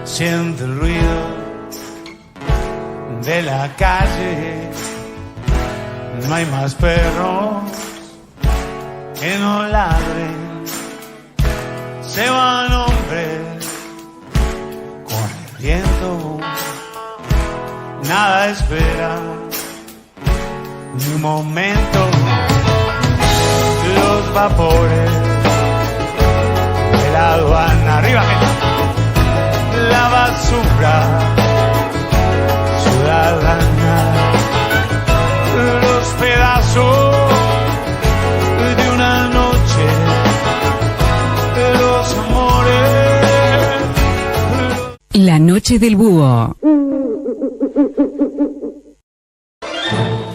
Siente el ruido de la calle. No hay más perros que no ladren. Se van hombres corriendo. Nada espera ni un momento. Los vapores de la aduana. Arriba, gente. La basura ciudadana. Los pedazos de una noche. Los amores. La noche del búho.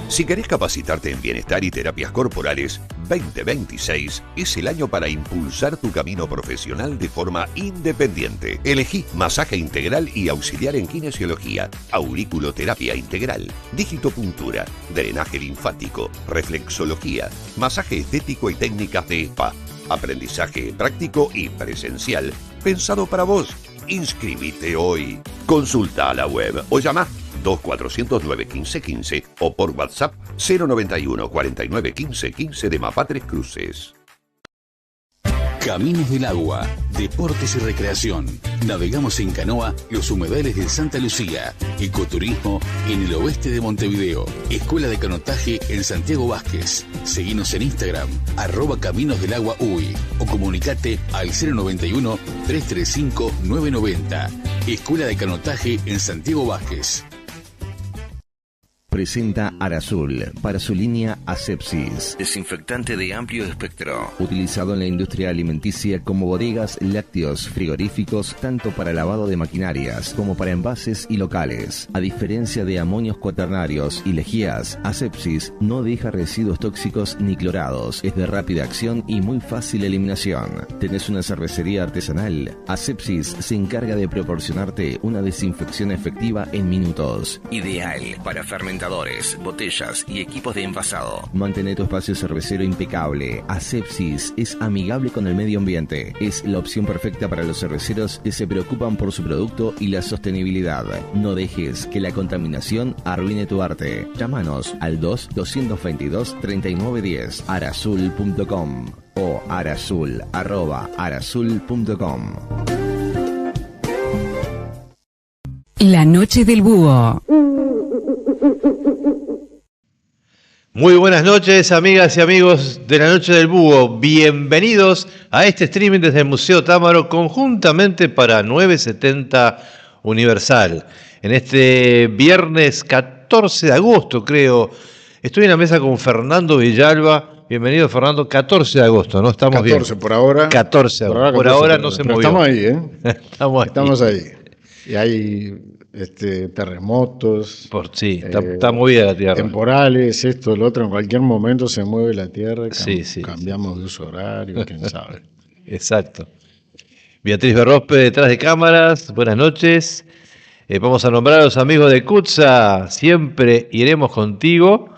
Si querés capacitarte en bienestar y terapias corporales, 2026 es el año para impulsar tu camino profesional de forma independiente. Elegí masaje integral y auxiliar en kinesiología, auriculoterapia integral, digitopuntura, drenaje linfático, reflexología, masaje estético y técnicas de spa, aprendizaje práctico y presencial, pensado para vos. Inscribite hoy. Consulta a la web o llama 2409-1515 o por WhatsApp 091 49 15 15 de Mapá Tres Cruces. Caminos del Agua, deportes y recreación. Navegamos en canoa los humedales de Santa Lucía. Ecoturismo en el oeste de Montevideo. Escuela de canotaje en Santiago Vázquez. Seguinos en Instagram, @CaminosDelAguaUy o comunicate al 091-335-990. Escuela de canotaje en Santiago Vázquez. Presenta Arazul para su línea Asepsis. Desinfectante de amplio espectro. Utilizado en la industria alimenticia como bodegas, lácteos, frigoríficos, tanto para lavado de maquinarias como para envases y locales. A diferencia de amonios cuaternarios y lejías, Asepsis no deja residuos tóxicos ni clorados. Es de rápida acción y muy fácil eliminación. ¿Tenés una cervecería artesanal? Asepsis se encarga de proporcionarte una desinfección efectiva en minutos. Ideal para fermentadores, botellas y equipos de envasado. Mantén tu espacio cervecero impecable. Asepsis es amigable con el medio ambiente. Es la opción perfecta para los cerveceros que se preocupan por su producto y la sostenibilidad. No dejes que la contaminación arruine tu arte. Llámanos al 2-222-3910 arazul.com o arazul@arazul.com. La noche del búho. Muy buenas noches, amigas y amigos de la Noche del Búho. Bienvenidos a este streaming desde el Museo Támaro, conjuntamente para 970 Universal. En este viernes 14 de agosto, creo, estoy en la mesa con Fernando Villalba. Bienvenido, Fernando. 14 de agosto, ¿no? Estamos 14 bien. Por ahora. 14 de agosto. Por ahora no se movió. Estamos ahí, ¿eh? Estamos ahí. Y hay terremotos. Sí, está movida la Tierra. Temporales, esto, lo otro. En cualquier momento se mueve la Tierra. Cambiamos de uso horario, quién sabe. Exacto. Beatriz Berrospe detrás de cámaras. Buenas noches. Vamos a nombrar a los amigos de CUTSA. Siempre iremos contigo,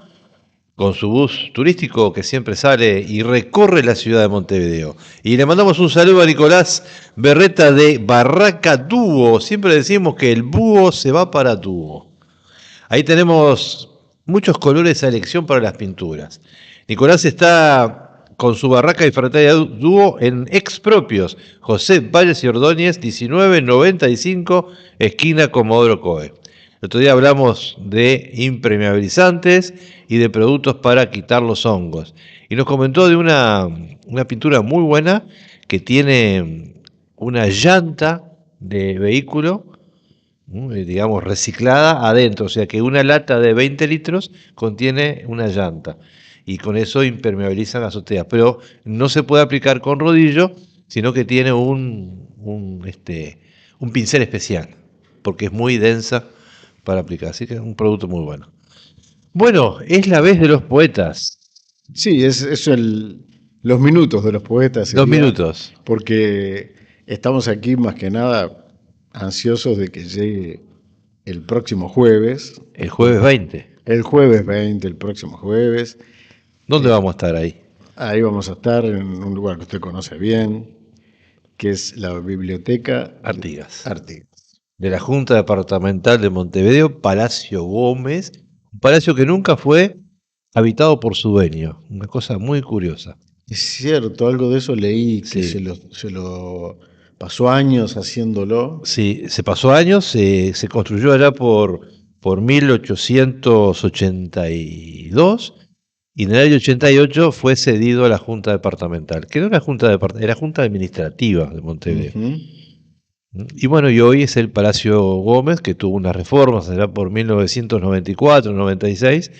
con su bus turístico que siempre sale y recorre la ciudad de Montevideo. Y le mandamos un saludo a Nicolás Berreta de Barraca Tubo. Siempre decimos que el búho se va para Tubo. Ahí tenemos muchos colores a elección para las pinturas. Nicolás está con su barraca y ferretería Dúo en Expropios, José Valles y Ordóñez, 1995, esquina Comodoro Coe. El otro día hablamos de impermeabilizantes y de productos para quitar los hongos. Y nos comentó de una pintura muy buena que tiene una llanta de vehículo, digamos, reciclada adentro. O sea que una lata de 20 litros contiene una llanta. Y con eso impermeabilizan azoteas. Pero no se puede aplicar con rodillo, sino que tiene un pincel especial, porque es muy densa para aplicar, así que es un producto muy bueno. Bueno, es la vez de los poetas. Sí, es los minutos de los poetas. Los minutos. Porque estamos aquí más que nada ansiosos de que llegue el próximo jueves. El jueves 20. El jueves 20, el próximo jueves. ¿Dónde vamos a estar ahí? Ahí vamos a estar en un lugar que usted conoce bien, que es la Biblioteca Artigas. de la Junta Departamental de Montevideo, Palacio Gómez, un palacio que nunca fue habitado por su dueño, una cosa muy curiosa. Es cierto, algo de eso leí, que Sí. se lo pasó años haciéndolo. Sí, se pasó años, se construyó allá por 1882 y en el año 88 fue cedido a la Junta Departamental, que no era Junta era Junta Administrativa de Montevideo. Ujú. Y bueno, y hoy es el Palacio Gómez, que tuvo unas reformas allá por 1994-96,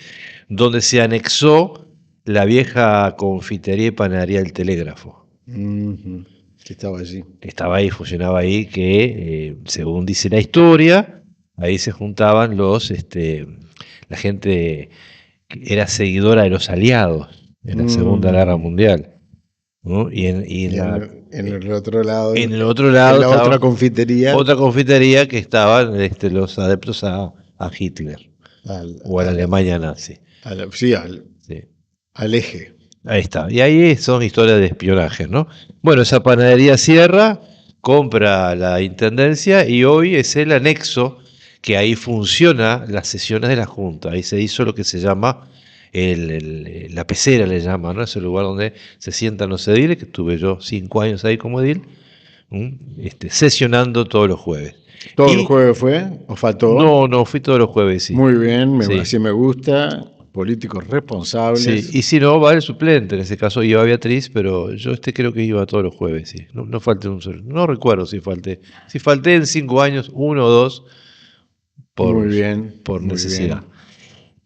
donde se anexó la vieja confitería y panadería del Telégrafo. Ujú. Que estaba allí. Estaba ahí, funcionaba ahí, que según dice la historia, ahí se juntaban la gente que era seguidora de los aliados en la Segunda Guerra Mundial, ¿no? En el otro lado. En el otro lado en la estaba otra confitería. otra confitería que estaban los adeptos a Hitler o a la Alemania nazi. Sí, Sí. al eje. Ahí está. Y ahí son historias de espionaje, ¿no? Bueno, esa panadería cierra, compra la intendencia y hoy es el anexo que ahí funciona las sesiones de la Junta. Ahí se hizo lo que se llama la pecera, le llaman, ¿no? Es el lugar donde se sientan los ediles, que estuve yo 5 años ahí como edil, sesionando todos los jueves. ¿Todo Y- el jueves fue? ¿O faltó? No, fui todos los jueves, sí. Muy bien, Sí. así me gusta. Políticos responsables. Sí, y si no, va el suplente, en ese caso iba Beatriz, pero yo creo que iba todos los jueves, sí. No falté un solo. No recuerdo si falté. Si falté en 5 años, 1 o 2, Muy bien, por muy necesidad. bien.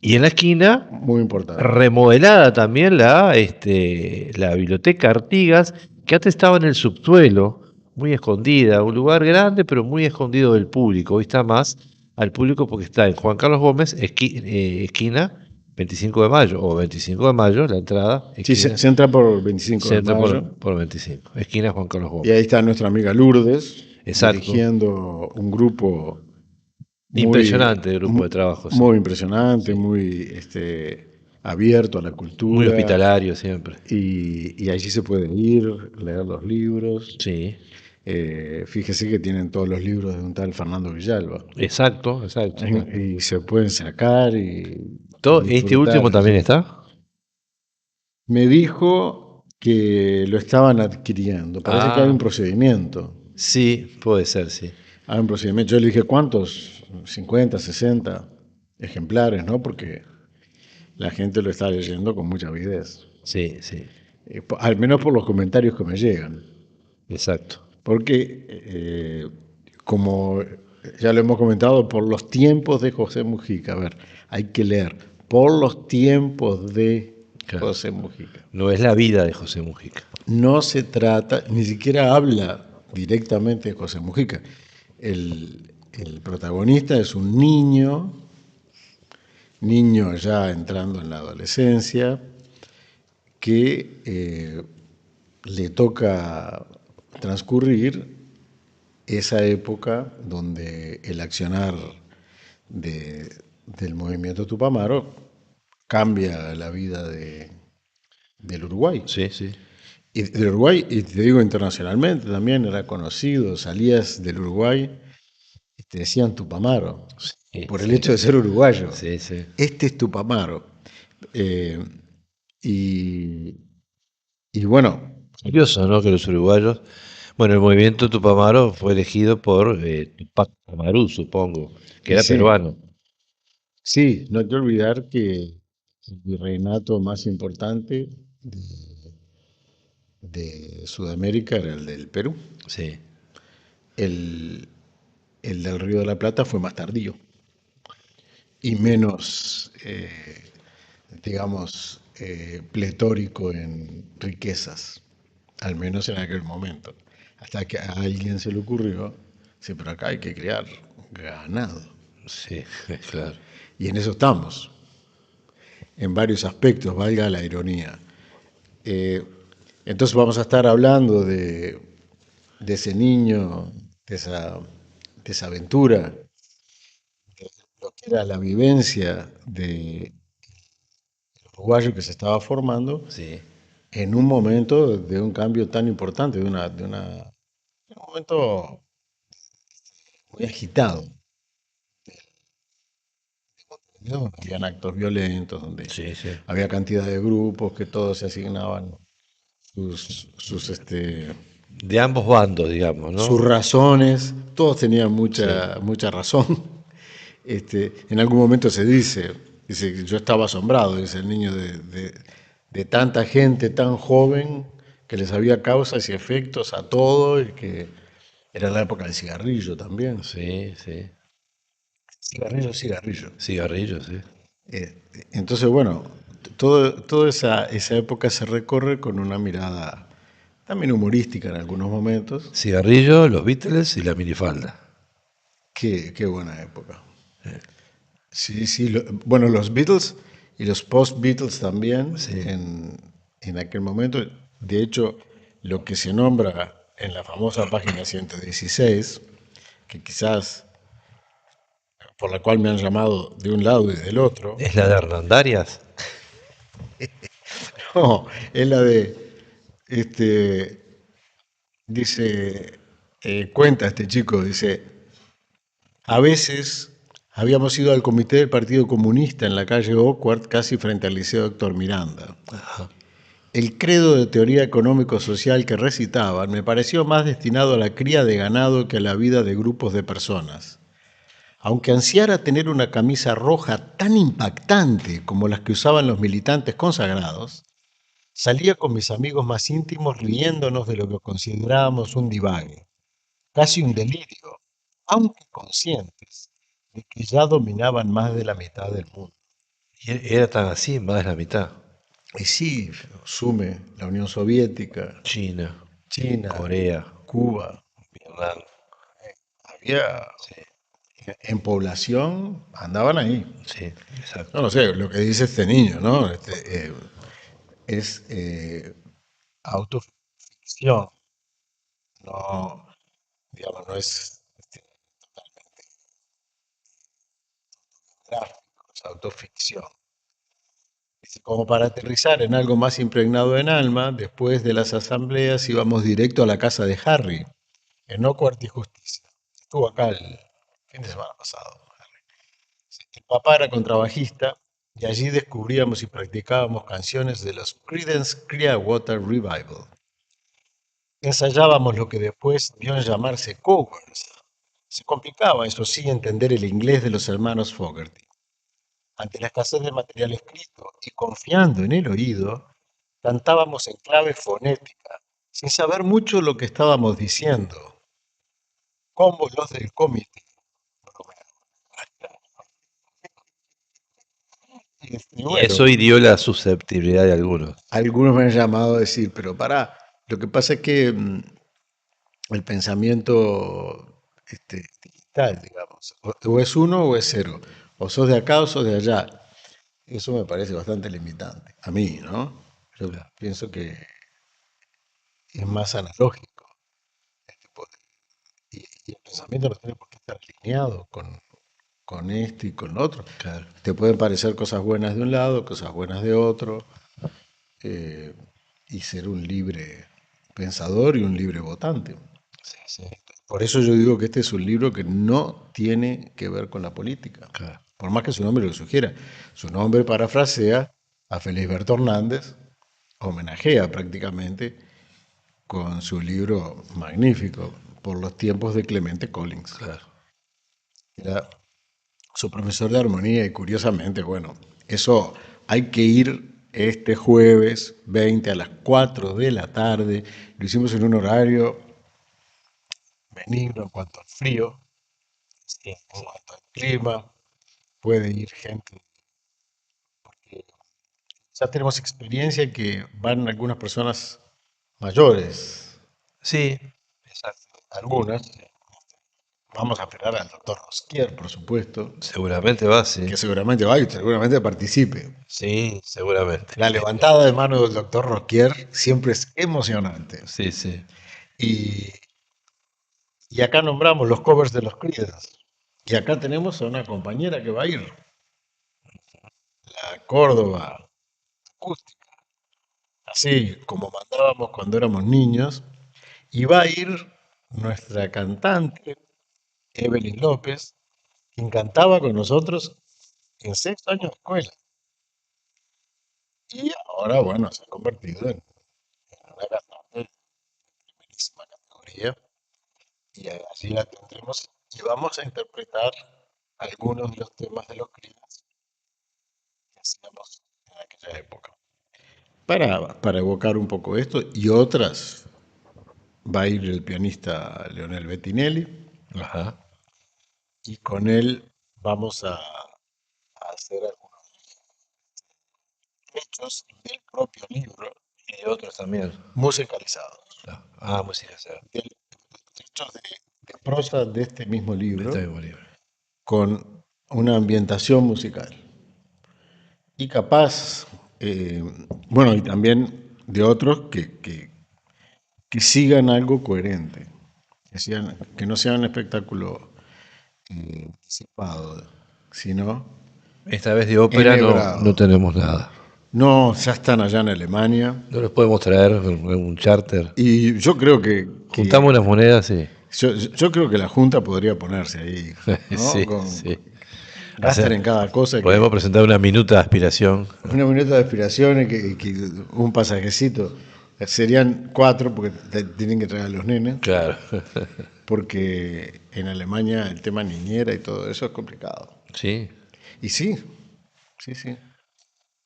Y en la esquina, Muy importante. remodelada también la biblioteca Artigas, que antes estaba en el subsuelo, muy escondida, un lugar grande, pero muy escondido del público. Hoy está más al público porque está en Juan Carlos Gómez, esquina 25 de mayo, o 25 de mayo, la entrada. Sí, Esquina, se entra por 25 se de entra mayo. por 25, esquina Juan Carlos Y Gómez. ahí está nuestra amiga Lourdes, Exacto. dirigiendo un grupo Impresionante el grupo de trabajo, sí. muy impresionante, muy abierto a la cultura. Muy hospitalario siempre. Y allí se puede ir, leer los libros. Sí, Fíjese que tienen todos los libros de un tal Fernando Villalba. exacto. Y se pueden sacar y Este disfrutar. último también está. Me dijo que lo estaban adquiriendo. Parece que hay un procedimiento. Sí, puede ser, sí. Hay un procedimiento. Yo le dije, ¿cuántos? 50, 60 ejemplares, ¿no? Porque la gente lo está leyendo con mucha avidez. Sí, sí, Al menos por los comentarios que me llegan. exacto. Porque, como ya lo hemos comentado, por los tiempos de José Mujica. A ver, hay que leer. Por los tiempos de Claro. José Mujica. No es la vida de José Mujica. No se trata, ni siquiera habla directamente de José Mujica. El protagonista es un niño ya entrando en la adolescencia, que le toca transcurrir esa época donde el accionar del movimiento Tupamaro cambia la vida del Uruguay. Sí, sí. Y del Uruguay, y te digo internacionalmente también, era conocido, salías del Uruguay y te decían Tupamaro, Sí, por el sí. hecho de ser uruguayo. Sí, sí. Este es Tupamaro. Y bueno, Curioso, ¿no? Que los uruguayos. Bueno, el movimiento Tupamaro fue elegido por Tupac Amaru, supongo, que era Sí. peruano. sí, no hay que olvidar que el virreinato más importante de Sudamérica era el del Perú. Sí. El del Río de la Plata fue más tardío y menos, digamos, pletórico en riquezas, al menos en aquel momento. Hasta que a alguien se le ocurrió, sí, pero acá hay que criar ganado. Sí, claro. Y en eso estamos, en varios aspectos, valga la ironía. Entonces vamos a estar hablando de ese niño, de esa aventura, de lo que era la vivencia del uruguayo que se estaba formando Sí. en un momento de un cambio tan importante, de un momento muy agitado, ¿no? Habían actos violentos donde Sí, sí. había cantidad de grupos que todos se asignaban sus De ambos bandos, digamos, sus ¿no? razones, todos tenían Sí. mucha razón. En algún momento dice, yo estaba asombrado, dice el niño, de tanta gente tan joven que les había causas y efectos a todo y que era la época del cigarrillo también. Sí, sí. Cigarrillo, cigarrillo. Cigarrillos, sí. Entonces, bueno, toda esa época se recorre con una mirada también humorística en algunos momentos. Cigarrillo, los Beatles y la minifalda. Qué buena época. Sí, sí, bueno, los Beatles y los post-Beatles también Sí. en aquel momento. De hecho, lo que se nombra en la famosa página 116, que quizás por la cual me han llamado de un lado y del otro, ¿Es la de Hernandarias? no, es la de, dice, cuenta este chico, dice, a veces habíamos ido al comité del Partido Comunista en la calle Oakward, casi frente al Liceo Héctor Miranda. El credo de teoría económico-social que recitaban me pareció más destinado a la cría de ganado que a la vida de grupos de personas. Aunque ansiara tener una camisa roja tan impactante como las que usaban los militantes consagrados, salía con mis amigos más íntimos riéndonos de lo que considerábamos un divague, casi un delirio, aunque conscientes de que ya dominaban más de la mitad del mundo. Y era tan así, más de la mitad. Y sí, sume la Unión Soviética, China, China, Corea, Cuba, Vietnam. había Sí, en población, andaban ahí. sí, exacto. No lo sé, lo que dice este niño, ¿no? Es autoficción, no, digamos, no es gráfico, es autoficción. Dice, como para aterrizar en algo más impregnado en alma, después de las asambleas íbamos directo a la casa de Harry, en Oakward y Justicia. Estuvo acá el fin de semana pasado. El papá era contrabajista y allí descubríamos y practicábamos canciones de los Creedence Clearwater Revival. Ensayábamos lo que después dio en llamarse covers. Se complicaba, eso sí, entender el inglés de los hermanos Fogerty. Ante la escasez de material escrito y confiando en el oído, cantábamos en clave fonética, sin saber mucho lo que estábamos diciendo, como los del comité. Y Y bueno, eso hirió la susceptibilidad de algunos. algunos me han llamado a decir, pero pará, lo que pasa es que el pensamiento digital, digamos, o es uno o es cero, o sos de acá o sos de allá. Eso me parece bastante limitante, a mí, ¿no? Yo Claro. pienso que es más analógico. Y el pensamiento no tiene por qué estar alineado con este y con lo otro. Claro. Te pueden parecer cosas buenas de un lado, cosas buenas de otro, eh, y ser un libre pensador y un libre votante. Sí, sí. Por eso yo digo que este es un libro que no tiene que ver con la política, Claro. por más que su nombre lo sugiera. Su nombre parafrasea a Felisberto Hernández, homenajea prácticamente con su libro magnífico, Por los tiempos de Clemente Collins. Claro. Era su profesor de armonía y curiosamente, bueno, eso hay que ir este jueves 20 a las 4 de la tarde. Lo hicimos en un horario benigno en cuanto al frío, en cuanto al clima. Puede ir gente. Ya tenemos experiencia que van algunas personas mayores, Sí, exacto. algunas. Vamos a esperar al doctor Rosquier, por supuesto, Seguramente va, sí. que seguramente va y seguramente participe. Sí, seguramente. La levantada de mano del doctor Rosquier siempre es emocionante. Sí, sí. Y, y acá nombramos los covers de los Creedence. Y acá tenemos a una compañera que va a ir, la Córdoba acústica, así como mandábamos cuando éramos niños. Y va a ir nuestra cantante Evelyn López, quien cantaba con nosotros en sexto año de escuela. Y ahora, bueno, se ha convertido en una cantante de primerísima categoría. Y así la tendremos y vamos a interpretar algunos de los temas de los Creedence que hacíamos en aquella época. Para evocar un poco esto y otras, va a ir el pianista Leonel Bettinelli Ajá. y con él vamos a hacer algunos hechos del propio libro Y otros también. musicalizados, Música, sí. hechos de prosa de este mismo libro Está bien, Bolívar. con una ambientación musical. Y capaz, bueno, y también de otros que sigan algo coherente, que no sea un espectáculo disipado, sino Esta vez de ópera enhebrado. no tenemos nada. No, ya están allá en Alemania No los podemos traer en un charter. y yo creo que Juntamos unas monedas, sí. yo creo que la Junta podría ponerse ahí, ¿no? Sí, Con- sí. gastan Hacer- en cada cosa. Podemos presentar una minuta de aspiración. Una minuta de aspiración y que un pasajecito. Serían 4 porque tienen que traer a los nenes, Claro. porque en Alemania el tema niñera y todo eso es complicado. Sí. Y sí.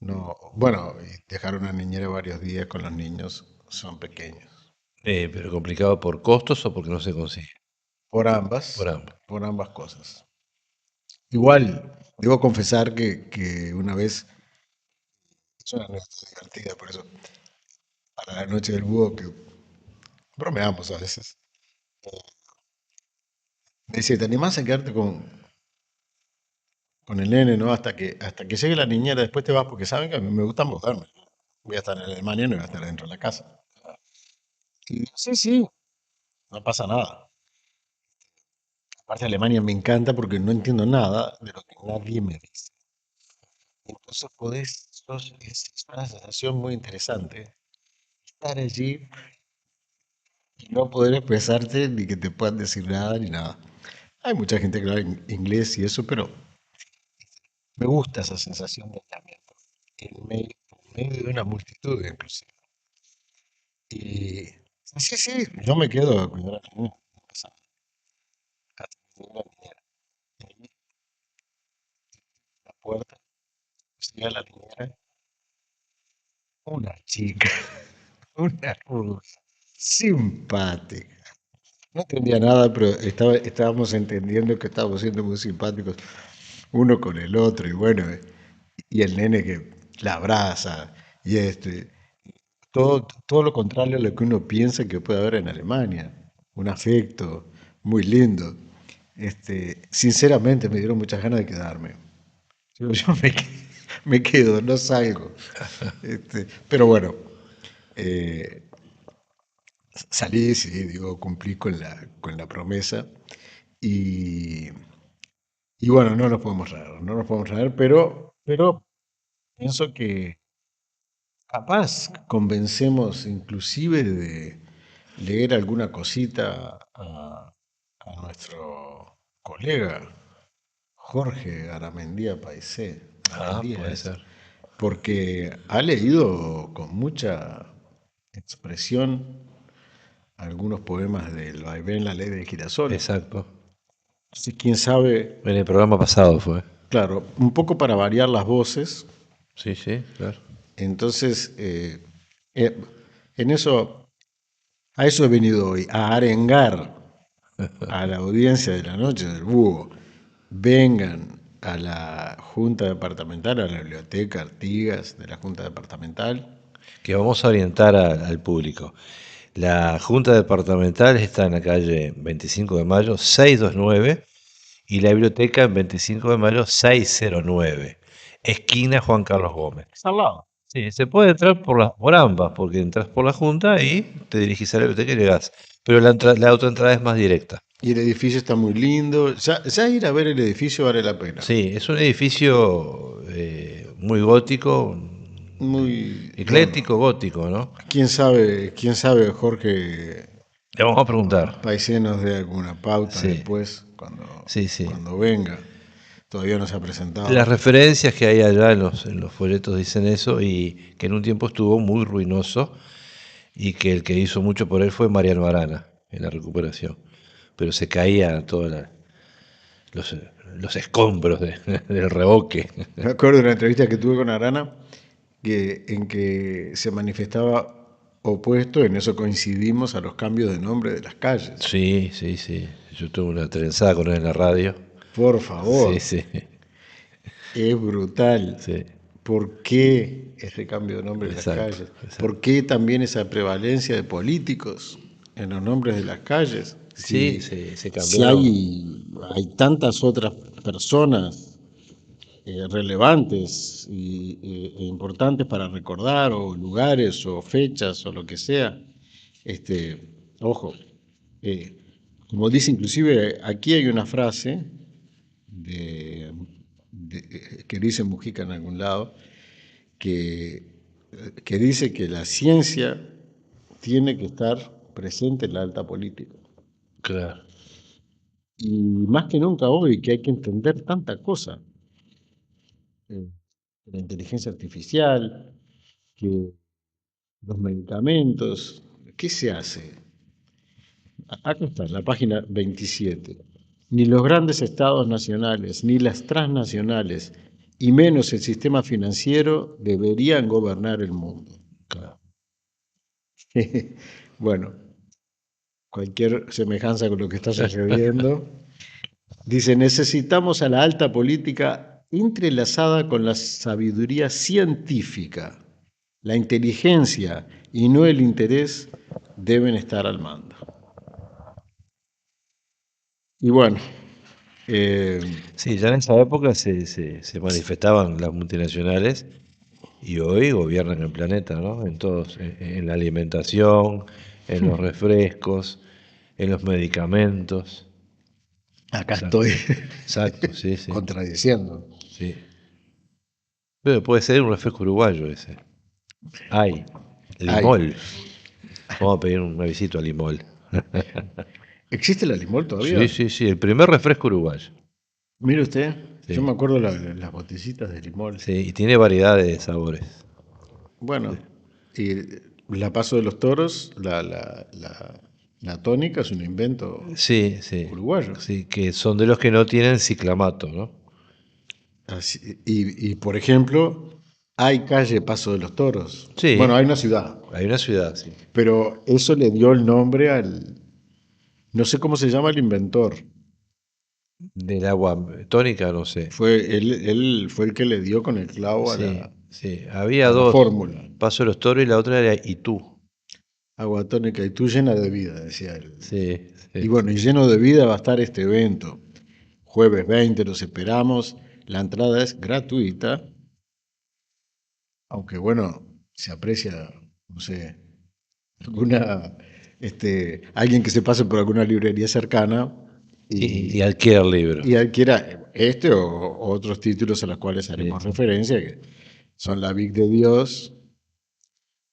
No, bueno, y dejar una niñera varios días con los niños son pequeños. Pero complicado por costos o porque no se consigue. Por ambas. Por ambas. Por ambas cosas. Igual, debo confesar que una vez, es una anécdota divertida, por eso, para la noche del búho, que bromeamos a veces. Me dice, ¿te animás a quedarte con el nene, ¿no? Hasta que llegue la niñera, después te vas, porque saben que a mí me gusta mudarme. Voy a estar en Alemania, no voy a estar dentro de la casa. Y digo, sí, no pasa nada. Aparte, Alemania me encanta porque no entiendo nada de lo que nadie me dice. Entonces es una sensación muy interesante estar allí y no poder expresarte ni que te puedan decir nada ni nada. Hay mucha gente que habla inglés y eso, pero me gusta esa sensación de aislamiento en medio de una multitud inclusive. Y sí, yo me quedo a cuidar a la niña, no pasa nada, hasta que llegue la niñera. Y ahí, la puerta, llega la niñera, una chica, una rusa, simpática. No entendía nada, pero estábamos entendiendo que estábamos siendo muy simpáticos uno con el otro, y bueno, y el nene que la abraza, y esto, y todo lo contrario a lo que uno piensa que puede haber en Alemania, un afecto muy lindo. Sinceramente me dieron muchas ganas de quedarme. Yo me quedo, no salgo. Pero bueno, eh, salí, sí, digo, cumplí con la promesa y, y bueno, no nos podemos traer, pero pienso que capaz convencemos inclusive de leer alguna cosita a nuestro colega Jorge Aramendía Paisé, Puede ser. porque ha leído con mucha expresión algunos poemas del Vaivén, la ley del girasol. Exacto. Así, quién sabe, En el programa pasado fue. claro, un poco para variar las voces. Sí, claro. Entonces, en eso, a eso he venido hoy, a arengar a la audiencia de la Noche del Búho. Vengan a la Junta Departamental, a la Biblioteca Artigas de la Junta Departamental. Que vamos a orientar al público. La Junta Departamental está en la calle 25 de Mayo 629 y la biblioteca en 25 de Mayo 609, esquina Juan Carlos Gómez. Está al lado. Sí, se puede entrar por ambas, porque entras por la Junta y te dirigís a la biblioteca y llegás. Pero la otra entrada es más directa. Y el edificio está muy lindo. Ya ir a ver el edificio vale la pena. Sí, es un edificio muy gótico, Muy ecléctico, gótico, ¿no? ¿Quién sabe, Jorge Le vamos a preguntar. Paisé nos dé alguna pauta Sí. después? Sí, sí. cuando venga. Todavía no se ha presentado. Las referencias que hay allá en los folletos dicen eso, y que en un tiempo estuvo muy ruinoso, y que el que hizo mucho por él fue Mariano Arana en la recuperación. Pero se caían todos los escombros del revoque. Me acuerdo de una entrevista que tuve con Arana en que se manifestaba opuesto, en eso coincidimos, a los cambios de nombre de las calles. Sí, sí, sí. Yo tuve una trenzada con él en la radio. Por favor. Sí, sí. Es brutal. Sí. ¿Por qué ese cambio de nombre de las calles? Exacto. ¿Por qué también esa prevalencia de políticos en los nombres de las calles? Sí, se cambió. Si hay tantas otras personas relevantes e importantes para recordar, o lugares, o fechas, o lo que sea. Ojo, como dice inclusive, aquí hay una frase que dice Mujica en algún lado, que dice que la ciencia tiene que estar presente en la alta política. Claro. Y más que nunca hoy, que hay que entender tanta cosa. La inteligencia artificial, que los medicamentos. ¿Qué se hace? Acá está, en la página 27. Ni los grandes estados nacionales, ni las transnacionales, y menos el sistema financiero, deberían gobernar el mundo. Claro. Bueno, cualquier semejanza con lo que está sucediendo. Dice, necesitamos a la alta política entrelazada con la sabiduría científica. La inteligencia y no el interés deben estar al mando. Y bueno. Sí, ya en esa época se manifestaban las multinacionales, y hoy gobiernan el planeta, ¿no? En la alimentación, en los refrescos, en los medicamentos. Acá estoy. Exacto, sí, sí. Contradiciendo. Sí. Pero puede ser un refresco uruguayo ese. Hay. Limol. Vamos a pedir un visita a Limol. ¿Existe la Limol todavía? Sí, sí, sí. El primer refresco uruguayo. Mire usted, Sí. yo me acuerdo las botecitas de Limol. Sí, y tiene variedad de sabores. Bueno, y la Paso de los Toros, la tónica es un invento Sí, sí. uruguayo. Sí, que son de los que no tienen ciclamato, ¿no? Así, y por ejemplo, hay calle Paso de los Toros. Sí. Bueno, hay una ciudad, Hay una ciudad, sí. pero eso le dio el nombre no sé cómo se llama el inventor. Del agua tónica, no sé. Él fue el que le dio con el clavo a Sí, sí. Había la dos. fórmula. Paso de los Toros y la otra era Itú. Agua tónica y tú llena de vida, decía él. Sí, sí. Y bueno, y lleno de vida va a estar este evento. Jueves 20, los esperamos. La entrada es gratuita. Aunque bueno, se aprecia, no sé, alguien que se pase por alguna librería cercana Y adquiere el libro. y adquiera o otros títulos a los cuales haremos referencia, que son La Vic de Dios,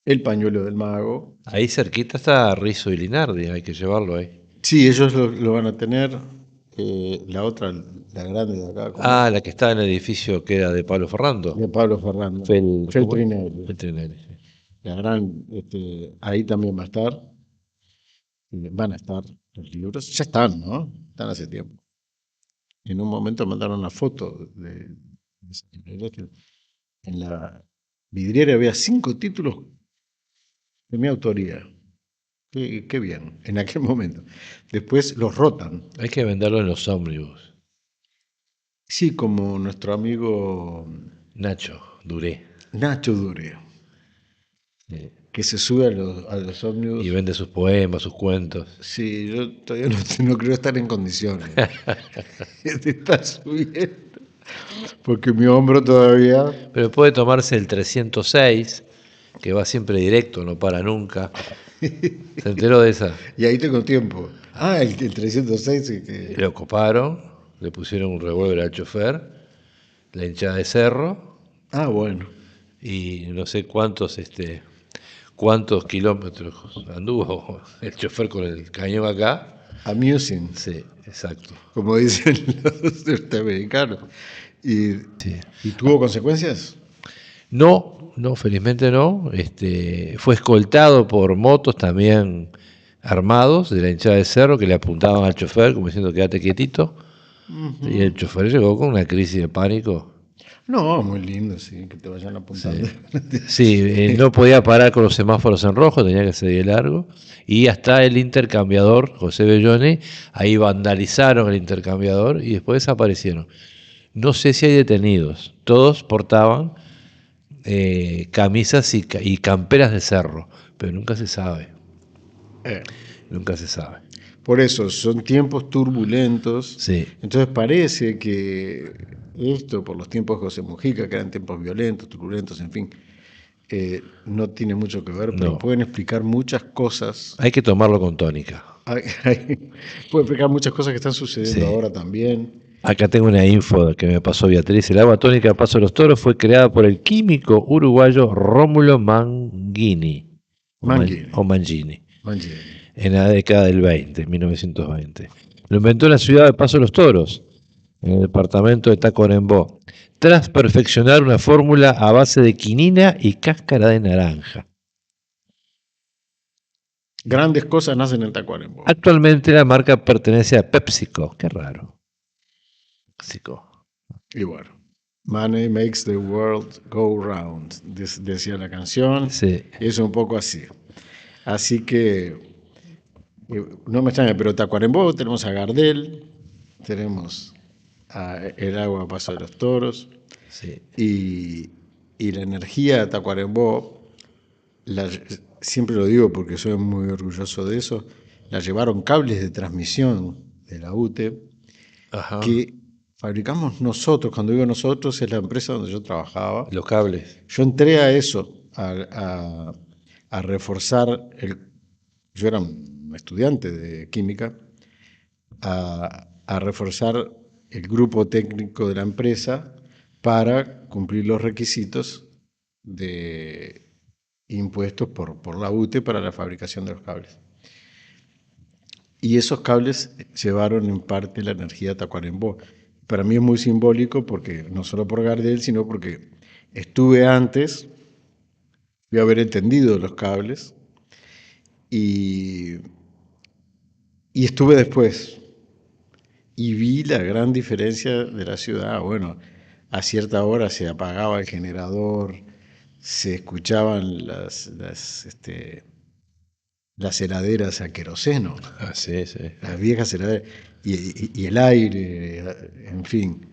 El Pañuelo del Mago. Ahí cerquita está Rizzo y Linardi, hay que llevarlo ahí. Sí, ellos lo van a tener. La otra, la grande de acá. Ah, la que está en el edificio que era de Pablo Ferrando. De Pablo Ferrando. Feltrinelli. Feltrinelli. La gran, ahí también va a estar. Van a estar los libros. Ya están, ¿no? Están hace tiempo. En un momento mandaron una foto de esa librería, que en la vidriera había 5 títulos de mi autoría. Qué bien, en aquel momento. Después los rotan. Hay que venderlo en los ómnibus. Sí, como nuestro amigo Nacho Duré. Nacho Dure, Sí. que se sube a los ómnibus. Y vende sus poemas, sus cuentos. Sí, yo todavía no creo estar en condiciones de estar subiendo, porque mi hombro todavía... Pero puede tomarse el 306, que va siempre directo, no para nunca. ¿Se enteró de esa? Y ahí tengo tiempo. Ah, el 306 que... Lo coparon, le pusieron un revólver al chofer, la hinchada de cerro, Ah, bueno. y no sé cuántos kilómetros anduvo el chofer con el cañón acá, Amusing, Sí, exacto. como dicen los norteamericanos. Sí. ¿Y tuvo consecuencias? No, felizmente no. Fue escoltado por motos también armados de la hinchada de Cerro que le apuntaban al chofer como diciendo quédate quietito. Y el chofer llegó con una crisis de pánico. No, muy lindo, sí, que te vayan apuntando. Sí, no podía parar con los semáforos en rojo, tenía que seguir largo. Y hasta el intercambiador, José Belloni, ahí vandalizaron el intercambiador y después desaparecieron. No sé si hay detenidos. Todos portaban camisas y camperas de Cerro, pero nunca se sabe. Eh, Nunca se sabe. Por eso, son tiempos turbulentos. Sí. Entonces parece que esto, por los tiempos de José Mujica, que eran tiempos violentos, turbulentos, en fin, no tiene mucho que ver, pero No. pueden explicar muchas cosas. Hay que tomarlo con tónica. Pueden explicar muchas cosas que están sucediendo Sí. ahora también. Acá tengo una info que me pasó Beatriz. El agua tónica de Paso de los Toros fue creada por el químico uruguayo Rómulo Mangini. Mangini. O Mangini. Mangini. En la década del 1920. Lo inventó en la ciudad de Paso de los Toros, en el departamento de Tacuarembó, tras perfeccionar una fórmula a base de quinina y cáscara de naranja. Grandes cosas nacen en Tacuarembó. Actualmente la marca pertenece a PepsiCo. Qué raro. PepsiCo. Y bueno, money makes the world go round, decía la canción. Sí. Y es un poco así. Así que no me extraña, pero Tacuarembó tenemos a Gardel, tenemos a el agua Paso de los Toros, Sí. y la energía de Tacuarembó, siempre lo digo porque soy muy orgulloso de eso, la llevaron cables de transmisión de la UTE Ajá. que fabricamos nosotros. Cuando digo nosotros es la empresa donde yo trabajaba. Los cables. Yo entré a eso, a reforzar yo era un estudiante de química, a reforzar el grupo técnico de la empresa para cumplir los requisitos de impuestos por la UTE para la fabricación de los cables. Y esos cables llevaron en parte la energía a Tacuarembó. Para mí es muy simbólico porque no solo por Gardel, sino porque estuve antes, fui a haber entendido los cables y estuve después y vi la gran diferencia de la ciudad. Bueno, a cierta hora se apagaba el generador, se escuchaban las heladeras a queroseno, Ah, sí, sí. las viejas heladeras, y el aire, en fin,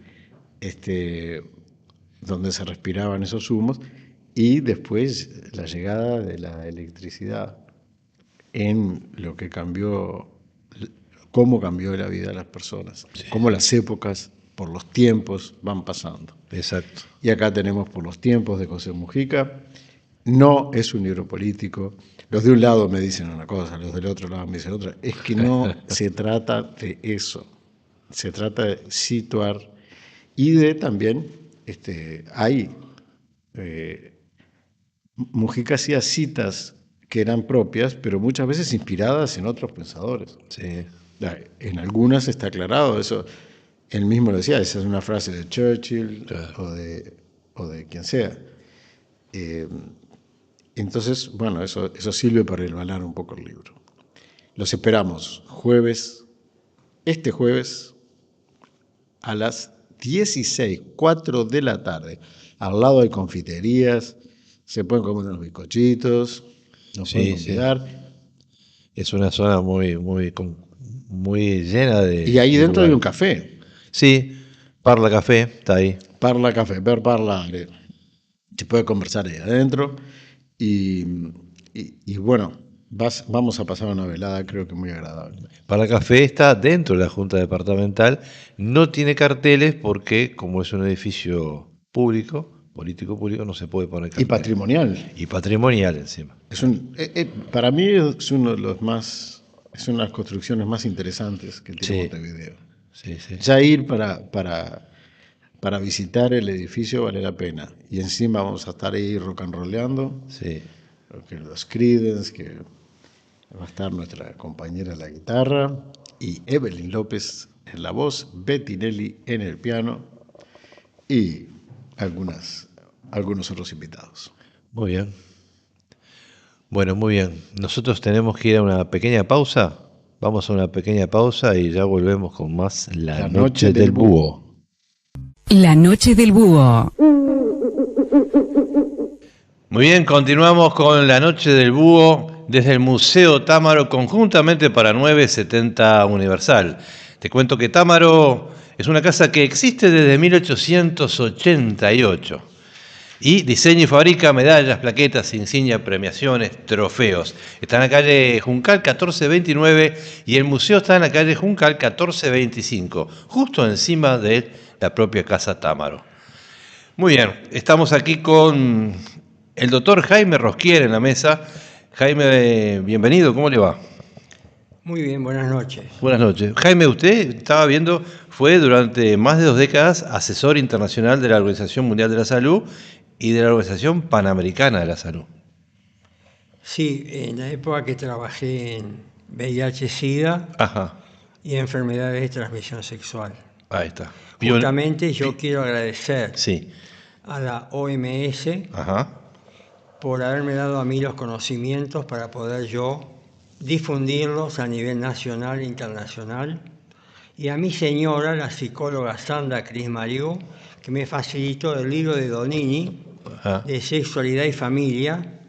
donde se respiraban esos humos, y después la llegada de la electricidad en lo que cambió, cómo cambió la vida de las personas, Sí. cómo las épocas, por los tiempos, van pasando. Exacto. Y acá tenemos por los tiempos de José Mujica. No es un libro político. Los de un lado me dicen una cosa, los del otro lado me dicen otra. Es que no se trata de eso. Se trata de situar y de también, Mujica hacía citas que eran propias, pero muchas veces inspiradas en otros pensadores. Sí. En algunas está aclarado eso. Él mismo lo decía, esa es una frase de Churchill, Claro. o de quien sea. Entonces, bueno, eso sirve para hilvanar un poco el libro. Los esperamos este jueves, a las 16:04 de la tarde. Al lado hay confiterías, se pueden comer unos bizcochitos, nos Sí, pueden sí. convidar. Es una zona muy llena de... Y ahí dentro hay un lugares. café, Sí, Parla Café, está ahí. Parla Café, per parlare. Se puede conversar ahí adentro. Y bueno, vamos a pasar una velada, creo que muy agradable. Parla Café está dentro de la Junta Departamental, no tiene carteles porque como es un edificio público, político público, no se puede poner Y carteles. patrimonial. Y patrimonial encima. Para mí es uno de los más, es una de las construcciones más interesantes que tiene Sí. Montevideo. Sí, sí. Ya ir para visitar el edificio vale la pena. Y encima vamos a estar ahí rock and rollando, Sí. los Creedence, que va a estar nuestra compañera en la guitarra. y Evelyn López en la voz, Betty Nelly en el piano y algunos otros invitados. Muy bien. Bueno, muy bien. Nosotros tenemos que ir a una pequeña pausa. Vamos a una pequeña pausa y ya volvemos con más La Noche del Búho. La Noche del Búho. Muy bien, continuamos con La Noche del Búho desde el Museo Támaro, conjuntamente para 970 Universal. Te cuento que Támaro es una casa que existe desde 1888 y diseña y fabrica medallas, plaquetas, insignias, premiaciones, trofeos. Está en la calle Juncal 1429 y el museo está en la calle Juncal 1425, justo encima de la propia Casa Támaro. Muy bien, estamos aquí con el doctor Jaime Rosquier en la mesa. Jaime, bienvenido, ¿cómo le va? Muy bien, buenas noches. Buenas noches. Jaime, usted estaba viendo, fue durante más de 2 décadas asesor internacional de la Organización Mundial de la Salud y de la Organización Panamericana de la Salud. Sí, en la época que trabajé en VIH-Sida y enfermedades de transmisión sexual. Ahí está. Justamente yo quiero agradecer sí. a la OMS por haberme dado a mí los conocimientos para poder yo difundirlos a nivel nacional e internacional, y a mi señora, la psicóloga Sandra Crismariu, que me facilitó el libro de Donini de Sexualidad y Familia,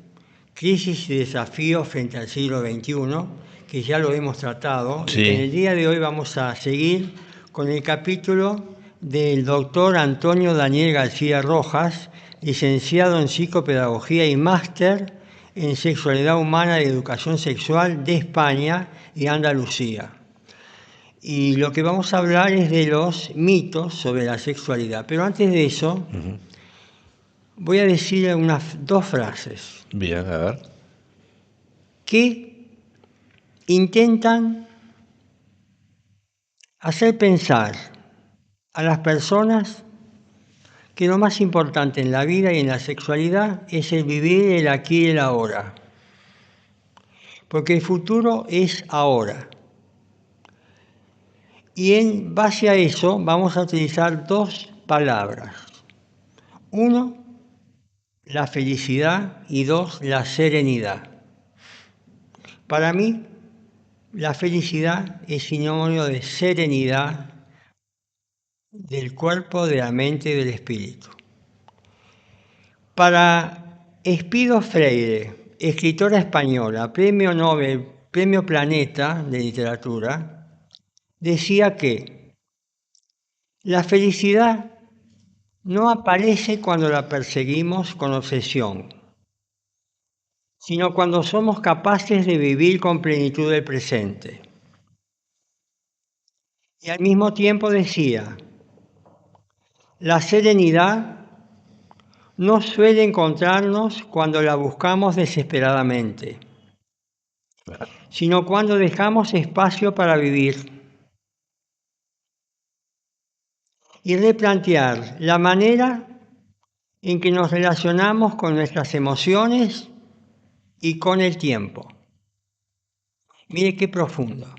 Crisis y Desafíos frente al siglo XXI, que ya lo hemos tratado. Sí. En el día de hoy vamos a seguir con el capítulo del doctor Antonio Daniel García Rojas, licenciado en Psicopedagogía y máster en Sexualidad Humana y Educación Sexual de España y Andalucía. Y lo que vamos a hablar es de los mitos sobre la sexualidad. Pero antes de eso, voy a decir dos frases. Bien, a ver. Que intentan hacer pensar a las personas que lo más importante en la vida y en la sexualidad es el vivir el aquí y el ahora. Porque el futuro es ahora. Y en base a eso vamos a utilizar 2 palabras. 1, la felicidad, y 2, la serenidad. Para mí, la felicidad es sinónimo de serenidad del cuerpo, de la mente y del espíritu. Para Espido Freire, escritora española, premio Nobel, premio Planeta de Literatura, decía que la felicidad no aparece cuando la perseguimos con obsesión, sino cuando somos capaces de vivir con plenitud el presente. Y al mismo tiempo decía, la serenidad no suele encontrarnos cuando la buscamos desesperadamente, sino cuando dejamos espacio para vivir y replantear la manera en que nos relacionamos con nuestras emociones y con el tiempo. Mire qué profundo.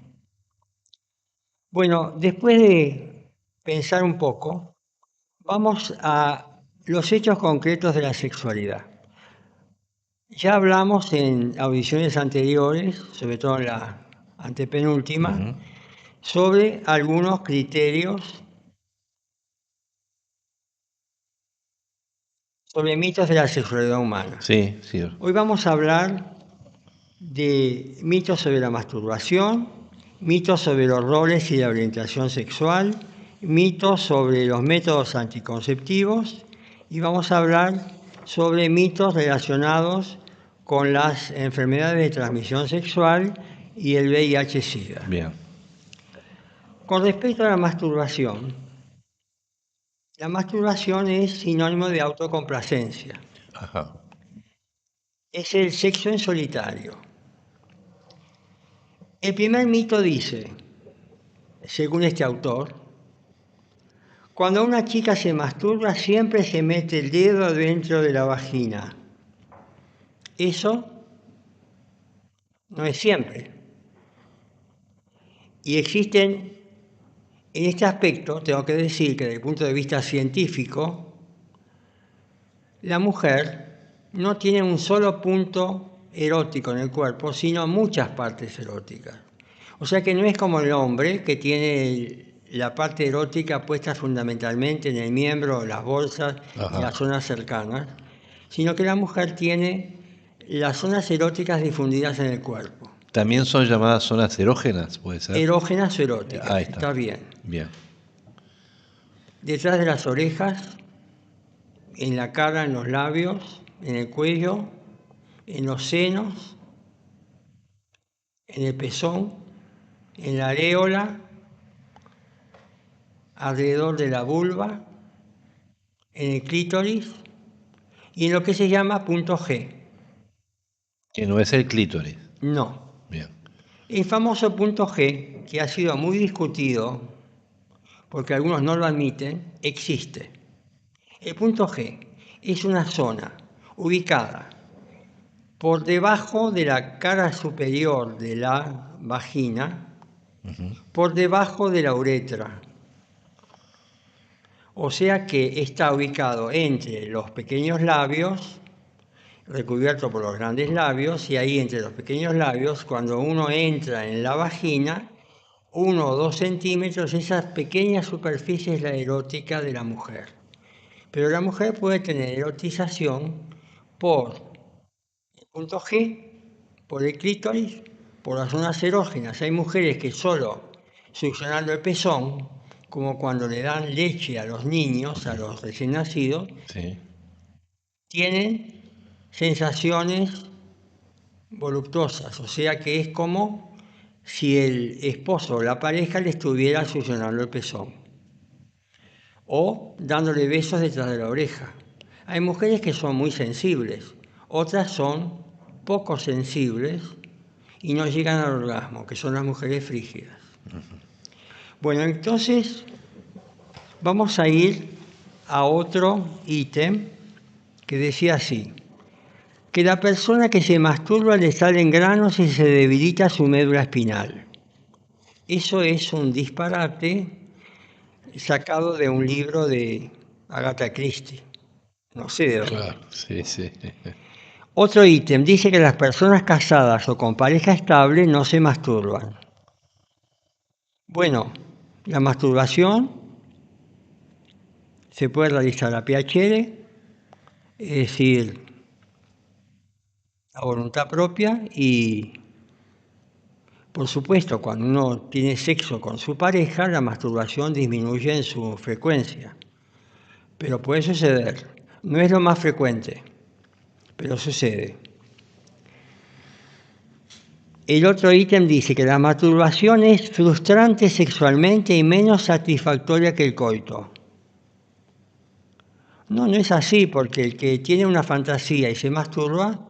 Bueno, después de pensar un poco, vamos a los hechos concretos de la sexualidad. Ya hablamos en audiciones anteriores, sobre todo en la antepenúltima, sobre algunos criterios sobre mitos de la sexualidad humana. Sí, sí. Hoy vamos a hablar de mitos sobre la masturbación, mitos sobre los roles y la orientación sexual, mitos sobre los métodos anticonceptivos, y vamos a hablar sobre mitos relacionados con las enfermedades de transmisión sexual y el VIH-Sida. Bien. Con respecto a la masturbación es sinónimo de autocomplacencia. Es el sexo en solitario. El primer mito dice, según este autor, cuando una chica se masturba siempre se mete el dedo dentro de la vagina. Eso no es siempre. Y existen, en este aspecto, tengo que decir que desde el punto de vista científico, la mujer no tiene un solo punto erótico en el cuerpo, sino muchas partes eróticas. O sea que no es como el hombre, que tiene la parte erótica puesta fundamentalmente en el miembro, las bolsas, en las zonas cercanas, sino que la mujer tiene las zonas eróticas difundidas en el cuerpo. ¿También son llamadas zonas erógenas, puede ser? Erógenas o eróticas, Ahí está. bien. Bien. Detrás de las orejas, en la cara, en los labios, en el cuello, en los senos, en el pezón, en la areola, alrededor de la vulva, en el clítoris y en lo que se llama punto G. Que no es el clítoris. No. Bien. El famoso punto G, que ha sido muy discutido, porque algunos no lo admiten, existe. El punto G es una zona ubicada por debajo de la cara superior de la vagina, por debajo de la uretra. O sea que está ubicado entre los pequeños labios, recubierto por los grandes labios, y ahí entre los pequeños labios, cuando uno entra en la vagina, 1 o 2 centímetros, esa pequeña superficie es la erótica de la mujer. Pero la mujer puede tener erotización por el punto G, por el clítoris, por las zonas erógenas. Hay mujeres que solo succionando el pezón, como cuando le dan leche a los niños, a los recién nacidos, Sí. tienen sensaciones voluptuosas, o sea que es como si el esposo o la pareja le estuviera succionando el pezón o dándole besos detrás de la oreja. Hay mujeres que son muy sensibles, otras son poco sensibles y no llegan al orgasmo, que son las mujeres frígidas. Bueno, entonces vamos a ir a otro ítem que decía así: que la persona que se masturba le salen granos y se debilita su médula espinal. Eso es un disparate sacado de un libro de Agatha Christie. No sé de dónde. Claro, sí, sí. Otro ítem dice que las personas casadas o con pareja estable no se masturban. Bueno, la masturbación se puede realizar a piacere, es decir, a voluntad propia, y por supuesto cuando uno tiene sexo con su pareja la masturbación disminuye en su frecuencia, pero puede suceder. No es lo más frecuente, pero sucede. El otro ítem dice que la masturbación es frustrante sexualmente y menos satisfactoria que el coito. No, no es así, porque el que tiene una fantasía y se masturba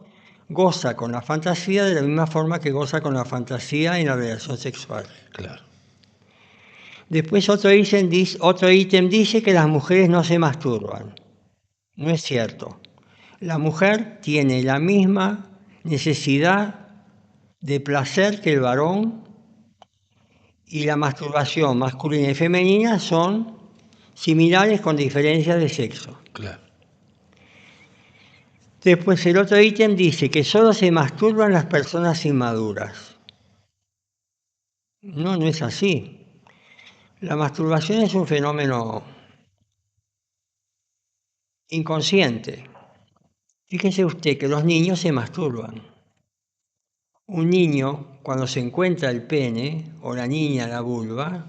goza con la fantasía de la misma forma que goza con la fantasía en la relación sexual. Claro. Después otro ítem dice que las mujeres no se masturban. No es cierto. La mujer tiene la misma necesidad de placer que el varón, y la masturbación masculina y femenina son similares con diferencias de sexo. Claro. Después el otro ítem dice que solo se masturban las personas inmaduras. No, no es así. La masturbación es un fenómeno inconsciente. Fíjese usted que los niños se masturban. Un niño, cuando se encuentra el pene, o la niña la vulva,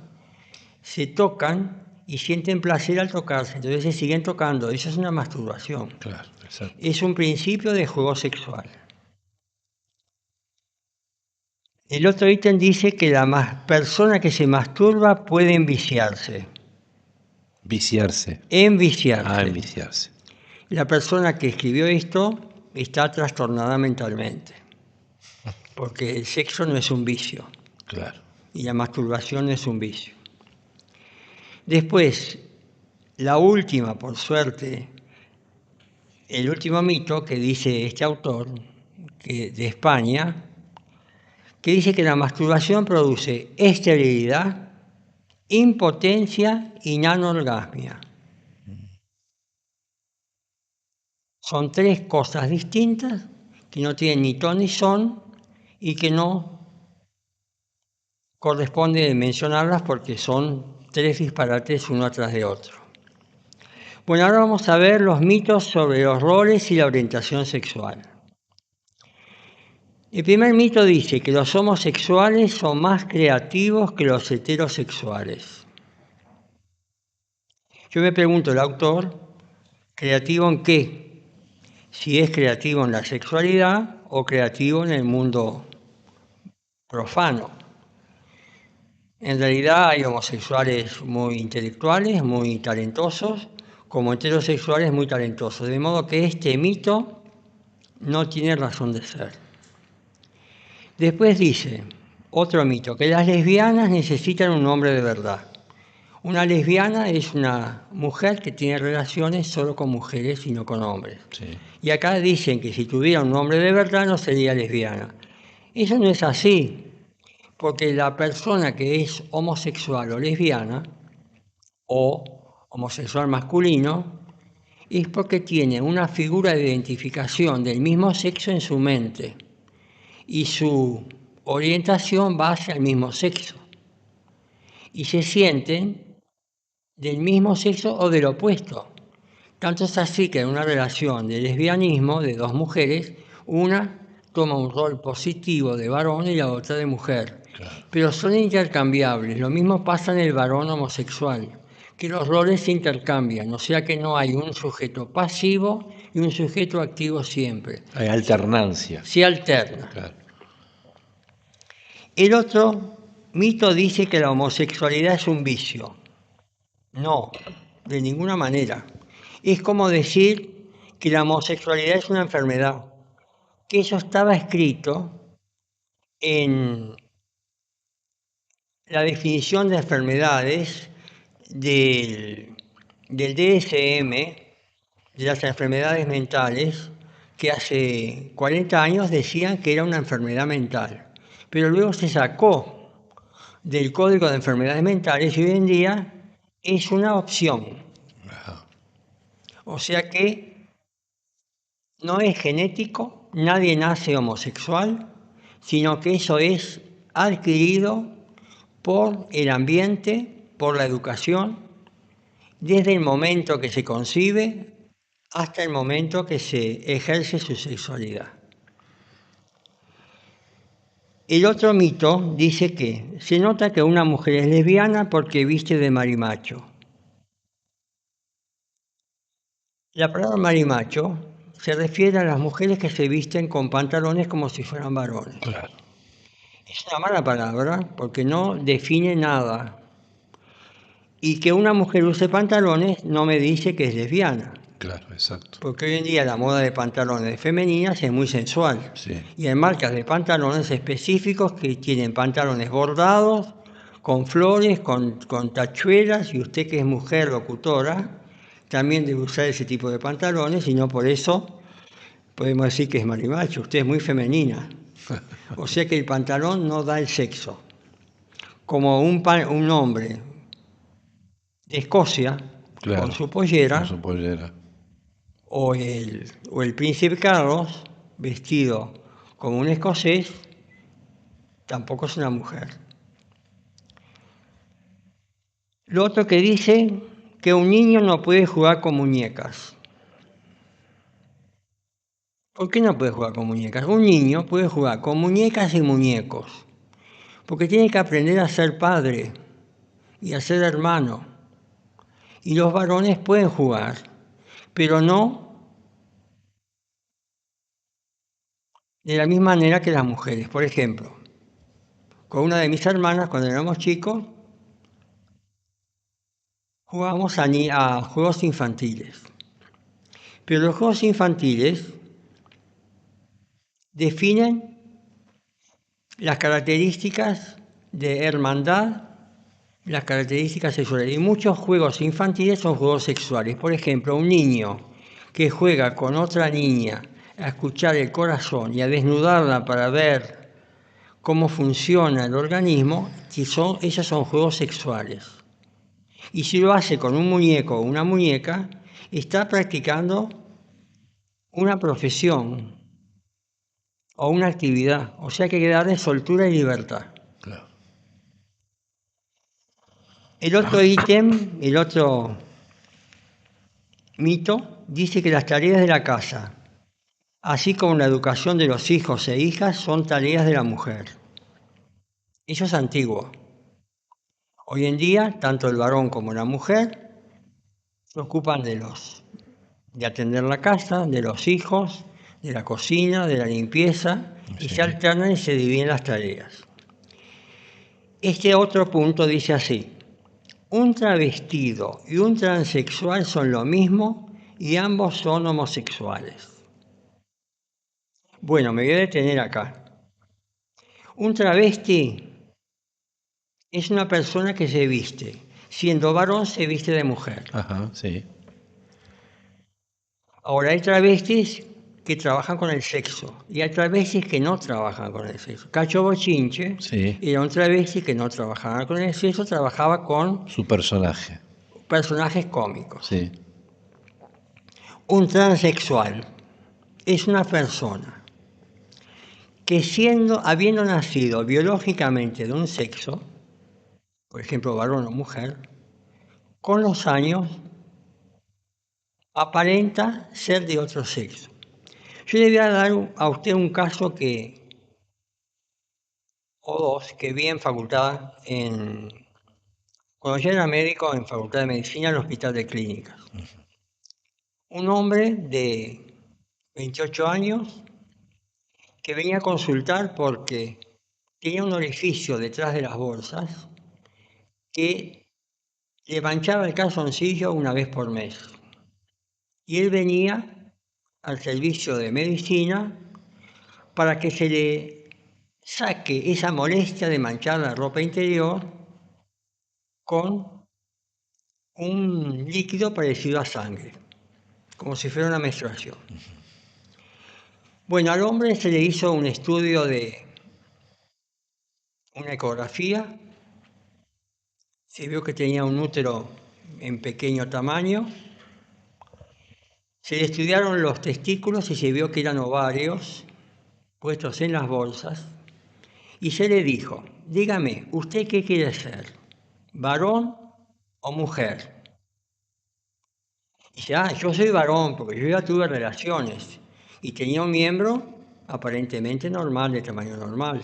se tocan y sienten placer al tocarse, entonces se siguen tocando. Eso es una masturbación. Claro, exacto. Es un principio de juego sexual. El otro ítem dice que la persona que se masturba puede enviciarse. Viciarse. Enviciarse. Ah, enviciarse. La persona que escribió esto está trastornada mentalmente, porque el sexo no es un vicio. Claro. Y la masturbación no es un vicio. Después, la última, por suerte, el último mito que dice este autor de España, que dice que la masturbación produce esterilidad, impotencia y nanorgasmia. Son tres cosas distintas que no tienen ni ton ni son y que no corresponde mencionarlas porque son tres disparates uno atrás de otro. Bueno, ahora vamos a ver los mitos sobre los roles y la orientación sexual. El primer mito dice que los homosexuales son más creativos que los heterosexuales. Yo me pregunto, el autor, ¿creativo en qué? Si es creativo en la sexualidad o creativo en el mundo profano. En realidad hay homosexuales muy intelectuales, muy talentosos, como heterosexuales muy talentosos. De modo que este mito no tiene razón de ser. Después dice, otro mito, que las lesbianas necesitan un hombre de verdad. Una lesbiana es una mujer que tiene relaciones solo con mujeres y no con hombres. Sí. Y acá dicen que si tuviera un hombre de verdad no sería lesbiana. Eso no es así, porque la persona que es homosexual o lesbiana, o homosexual masculino, es porque tiene una figura de identificación del mismo sexo en su mente y su orientación va hacia el mismo sexo. Y se sienten del mismo sexo o del opuesto. Tanto es así que en una relación de lesbianismo de dos mujeres, una toma un rol positivo de varón y la otra de mujer. Claro. Pero son intercambiables. Lo mismo pasa en el varón homosexual, que los roles se intercambian, o sea que no hay un sujeto pasivo y un sujeto activo siempre. Hay alternancia. Se alterna. Claro. El otro mito dice que la homosexualidad es un vicio. No, de ninguna manera. Es como decir que la homosexualidad es una enfermedad, que eso estaba escrito en la definición de enfermedades del DSM, de las enfermedades mentales, que hace 40 años decían que era una enfermedad mental, pero luego se sacó del Código de Enfermedades Mentales y hoy en día es una opción. O sea que no es genético, nadie nace homosexual, sino que eso es adquirido por el ambiente, por la educación, desde el momento que se concibe hasta el momento que se ejerce su sexualidad. El otro mito dice que se nota que una mujer es lesbiana porque viste de marimacho. La palabra marimacho se refiere a las mujeres que se visten con pantalones como si fueran varones. Claro. Es una mala palabra porque no define nada. Y que una mujer use pantalones no me dice que es lesbiana. Claro, exacto. Porque hoy en día la moda de pantalones femeninas es muy sensual. Sí. Y hay marcas de pantalones específicos que tienen pantalones bordados, con flores, con tachuelas, y usted que es mujer locutora, también debe usar ese tipo de pantalones, y no por eso podemos decir que es marimacho. Usted es muy femenina. O sea que el pantalón no da el sexo. Como un hombre de Escocia, claro, con su pollera, con su pollera. O el príncipe Carlos, vestido como un escocés, tampoco es una mujer. Lo otro que dice que un niño no puede jugar con muñecas. ¿Por qué no puede jugar con muñecas? Un niño puede jugar con muñecas y muñecos, porque tiene que aprender a ser padre y a ser hermano. Y los varones pueden jugar, pero no de la misma manera que las mujeres. Por ejemplo, con una de mis hermanas, cuando éramos chicos, jugábamos a juegos infantiles. Pero los juegos infantiles definen las características de hermandad, las características sexuales. Y muchos juegos infantiles son juegos sexuales. Por ejemplo, un niño que juega con otra niña a escuchar el corazón y a desnudarla para ver cómo funciona el organismo, esos son juegos sexuales. Y si lo hace con un muñeco o una muñeca, está practicando una profesión o una actividad. O sea que hay que darle soltura y libertad. Claro. El otro ítem, el otro mito, dice que las tareas de la casa, así como la educación de los hijos e hijas, son tareas de la mujer. Eso es antiguo. Hoy en día, tanto el varón como la mujer se ocupan de atender la casa, de los hijos, de la cocina, de la limpieza, y se alternan y se dividen las tareas. Este otro punto dice así: un travestido y un transexual son lo mismo y ambos son homosexuales. Bueno, me voy a detener acá. Un travesti es una persona que se viste. Siendo varón, se viste de mujer. Ajá, sí. Ahora, hay travestis que trabajan con el sexo y hay travestis que no trabajan con el sexo. Cacho Bochinche era un travesti que no trabajaba con el sexo, trabajaba con su personaje. Personajes cómicos. Sí. Un transexual es una persona que habiendo nacido biológicamente de un sexo, por ejemplo, varón o mujer, con los años aparenta ser de otro sexo. Yo le voy a dar a usted un caso o dos que vi en facultad, cuando yo era médico en Facultad de Medicina en el Hospital de Clínicas. Un hombre de 28 años que venía a consultar porque tenía un orificio detrás de las bolsas que le manchaba el calzoncillo una vez por mes. Y él venía al servicio de medicina para que se le saque esa molestia de manchar la ropa interior con un líquido parecido a sangre, como si fuera una menstruación. Bueno, al hombre se le hizo un estudio una ecografía, se vio que tenía un útero en pequeño tamaño, se le estudiaron los testículos y se vio que eran ovarios puestos en las bolsas, y se le dijo: dígame, ¿usted qué quiere ser? ¿Varón o mujer? Y dice: yo soy varón porque yo ya tuve relaciones y tenía un miembro aparentemente normal, de tamaño normal.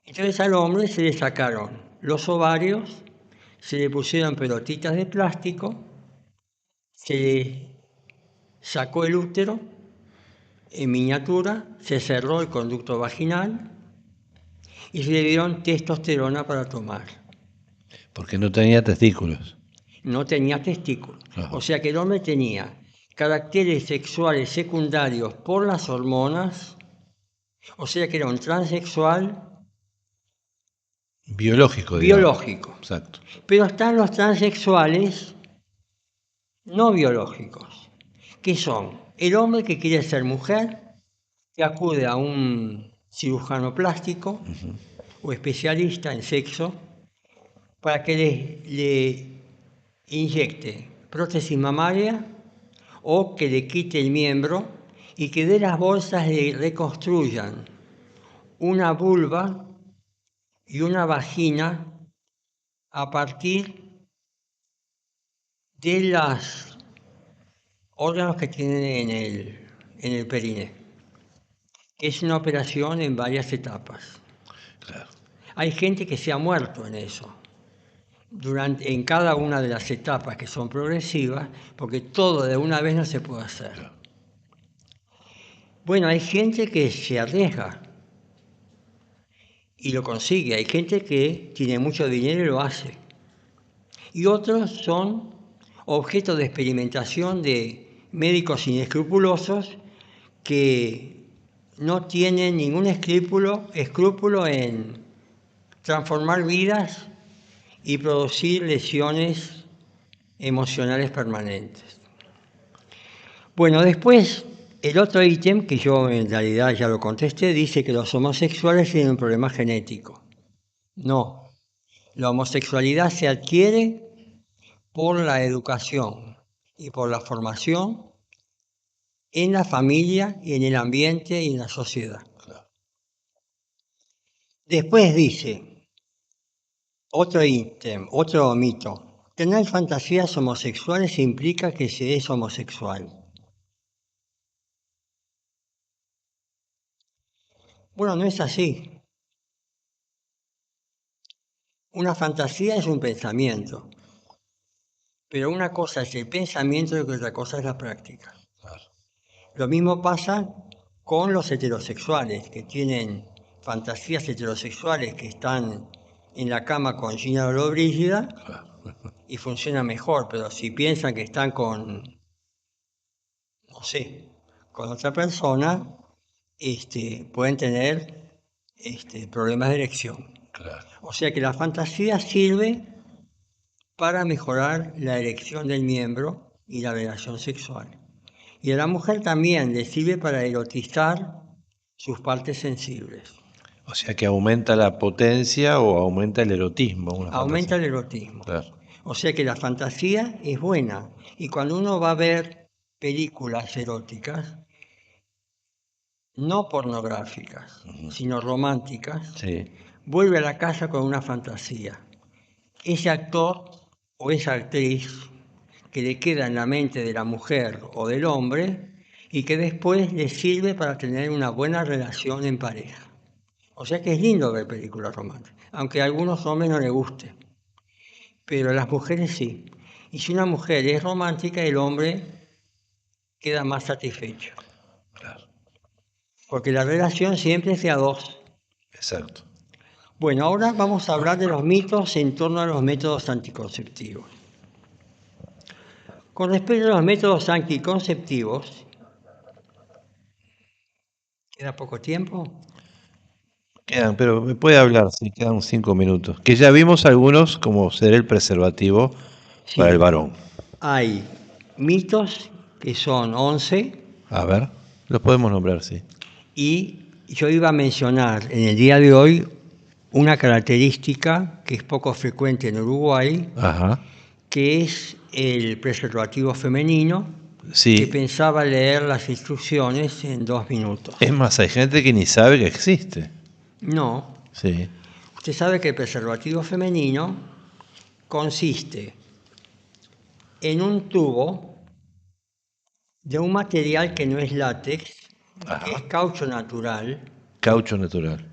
Entonces al hombre se le sacaron los ovarios, se le pusieron pelotitas de plástico, se le sacó el útero en miniatura, se cerró el conducto vaginal y se le dieron testosterona para tomar. Porque no tenía testículos. No tenía testículos. Ajá. O sea que el hombre tenía caracteres sexuales secundarios por las hormonas, o sea que era un transexual biológico. Biológico. Exacto. Pero están los transexuales no biológicos, que son el hombre que quiere ser mujer, que acude a un cirujano plástico o especialista en sexo para que le inyecte prótesis mamaria o que le quite el miembro y que de las bolsas le reconstruyan una vulva y una vagina a partir de los órganos que tienen en el periné. Es una operación en varias etapas. Claro. Hay gente que se ha muerto en eso, en cada una de las etapas que son progresivas, porque todo de una vez no se puede hacer. Claro. Bueno, hay gente que se arriesga y lo consigue. Hay gente que tiene mucho dinero y lo hace. Y otros son objeto de experimentación de médicos inescrupulosos que no tienen ningún escrúpulo en transformar vidas y producir lesiones emocionales permanentes. Bueno, después El otro ítem, que yo en realidad ya lo contesté, dice que los homosexuales tienen un problema genético. No, la homosexualidad se adquiere por la educación y por la formación en la familia y en el ambiente y en la sociedad. Después dice, otro ítem, otro mito, tener fantasías homosexuales implica que se es homosexual. Bueno, no es así. Una fantasía es un pensamiento, pero una cosa es el pensamiento y otra cosa es la práctica. Lo mismo pasa con los heterosexuales, que tienen fantasías heterosexuales que están en la cama con Gina Lollobrigida y funciona mejor, pero si piensan que están con, no sé, con otra persona, pueden tener problemas de erección. Claro. O sea que la fantasía sirve para mejorar la erección del miembro y la relación sexual. Y a la mujer también le sirve para erotizar sus partes sensibles. O sea que aumenta la potencia o aumenta el erotismo. Aumenta el erotismo. Claro. O sea que la fantasía es buena. Y cuando uno va a ver películas eróticas, no pornográficas, sino románticas, Sí. vuelve a la casa con una fantasía. Ese actor o esa actriz que le queda en la mente de la mujer o del hombre y que después le sirve para tener una buena relación en pareja. O sea que es lindo ver películas románticas, aunque a algunos hombres no les guste, pero a las mujeres sí. Y si una mujer es romántica, el hombre queda más satisfecho. Claro. Porque la relación siempre es de a dos. Exacto. Bueno, ahora vamos a hablar de los mitos en torno a los métodos anticonceptivos. Con respecto a los métodos anticonceptivos, ¿queda poco tiempo? Quedan, pero me puede hablar, sí, quedan 5 minutos. Que ya vimos algunos, como ser el preservativo para el varón. Hay mitos que son 11. A ver, los podemos nombrar, sí. Y yo iba a mencionar en el día de hoy una característica que es poco frecuente en Uruguay, que es el preservativo femenino, que pensaba leer las instrucciones en 2 minutos. Es más, hay gente que ni sabe que existe. No. Sí. Usted sabe que el preservativo femenino consiste en un tubo de un material que no es látex, que es caucho natural. Caucho natural.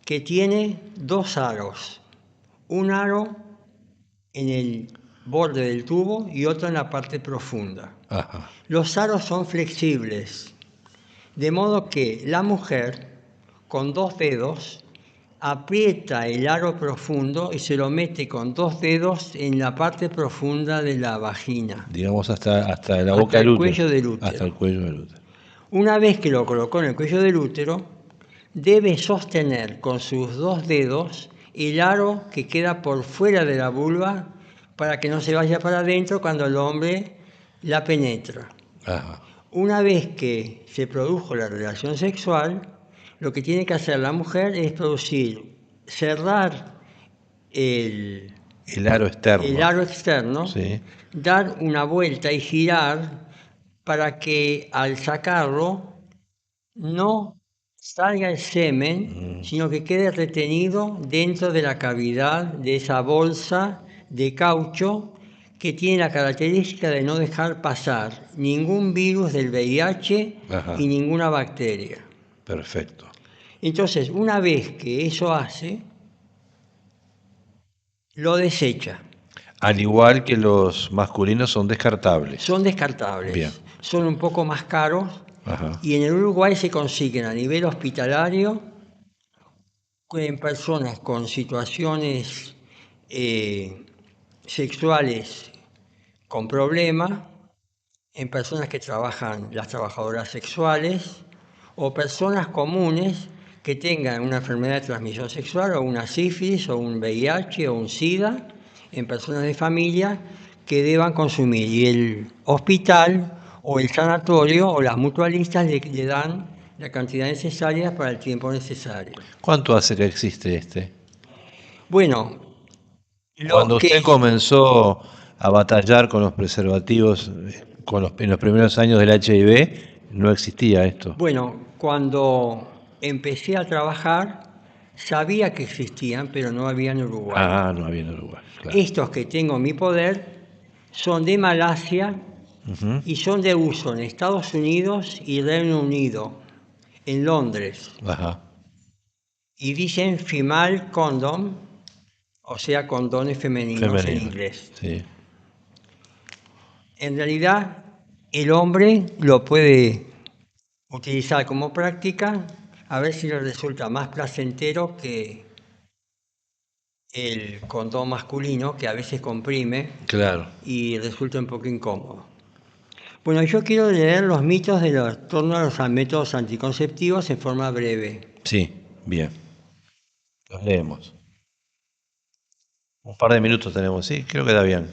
Que tiene 2 aros. Un aro en el borde del tubo y otro en la parte profunda. Ajá. Los aros son flexibles, de modo que la mujer con 2 dedos aprieta el aro profundo y se lo mete con 2 dedos en la parte profunda de la vagina. Digamos hasta la boca del útero. Cuello del útero. Hasta el cuello del útero. Una vez que lo colocó en el cuello del útero, debe sostener con sus 2 dedos el aro que queda por fuera de la vulva para que no se vaya para adentro cuando el hombre la penetra. Ajá. Una vez que se produjo la relación sexual, lo que tiene que hacer la mujer es cerrar el aro externo. El aro externo, sí. Dar una vuelta y girar para que al sacarlo no salga el semen, sino que quede retenido dentro de la cavidad de esa bolsa de caucho que tiene la característica de no dejar pasar ningún virus del VIH y ninguna bacteria. Perfecto. Entonces, una vez que eso hace, lo desecha. Al igual que los masculinos son descartables. Son descartables. Bien. Son un poco más caros. Y en el Uruguay se consiguen a nivel hospitalario en personas con situaciones sexuales con problemas, en personas que trabajan, las trabajadoras sexuales, o personas comunes que tengan una enfermedad de transmisión sexual, o una sífilis, o un VIH, o un SIDA, en personas de familia que deban consumir. Y el hospital o el sanatorio o las mutualistas le dan la cantidad necesaria para el tiempo necesario. ¿Cuánto hace que existe este? Bueno, Cuando usted comenzó a batallar con los preservativos en los primeros años del HIV, no existía esto. Bueno, cuando empecé a trabajar, sabía que existían, pero no había en Uruguay. Ah, no había en Uruguay, claro. Estos que tengo en mi poder son de Malasia y son de uso en Estados Unidos y Reino Unido, en Londres. Ajá. Y dicen female condom, o sea, condones femeninos en inglés. Sí. En realidad, el hombre lo puede utilizar como práctica, a ver si le resulta más placentero que el condón masculino, que a veces comprime, Claro. y resulta un poco incómodo. Bueno, yo quiero leer los mitos en torno a los métodos anticonceptivos en forma breve. Sí, bien. Los leemos. Un par de minutos tenemos, ¿sí? Creo que da bien.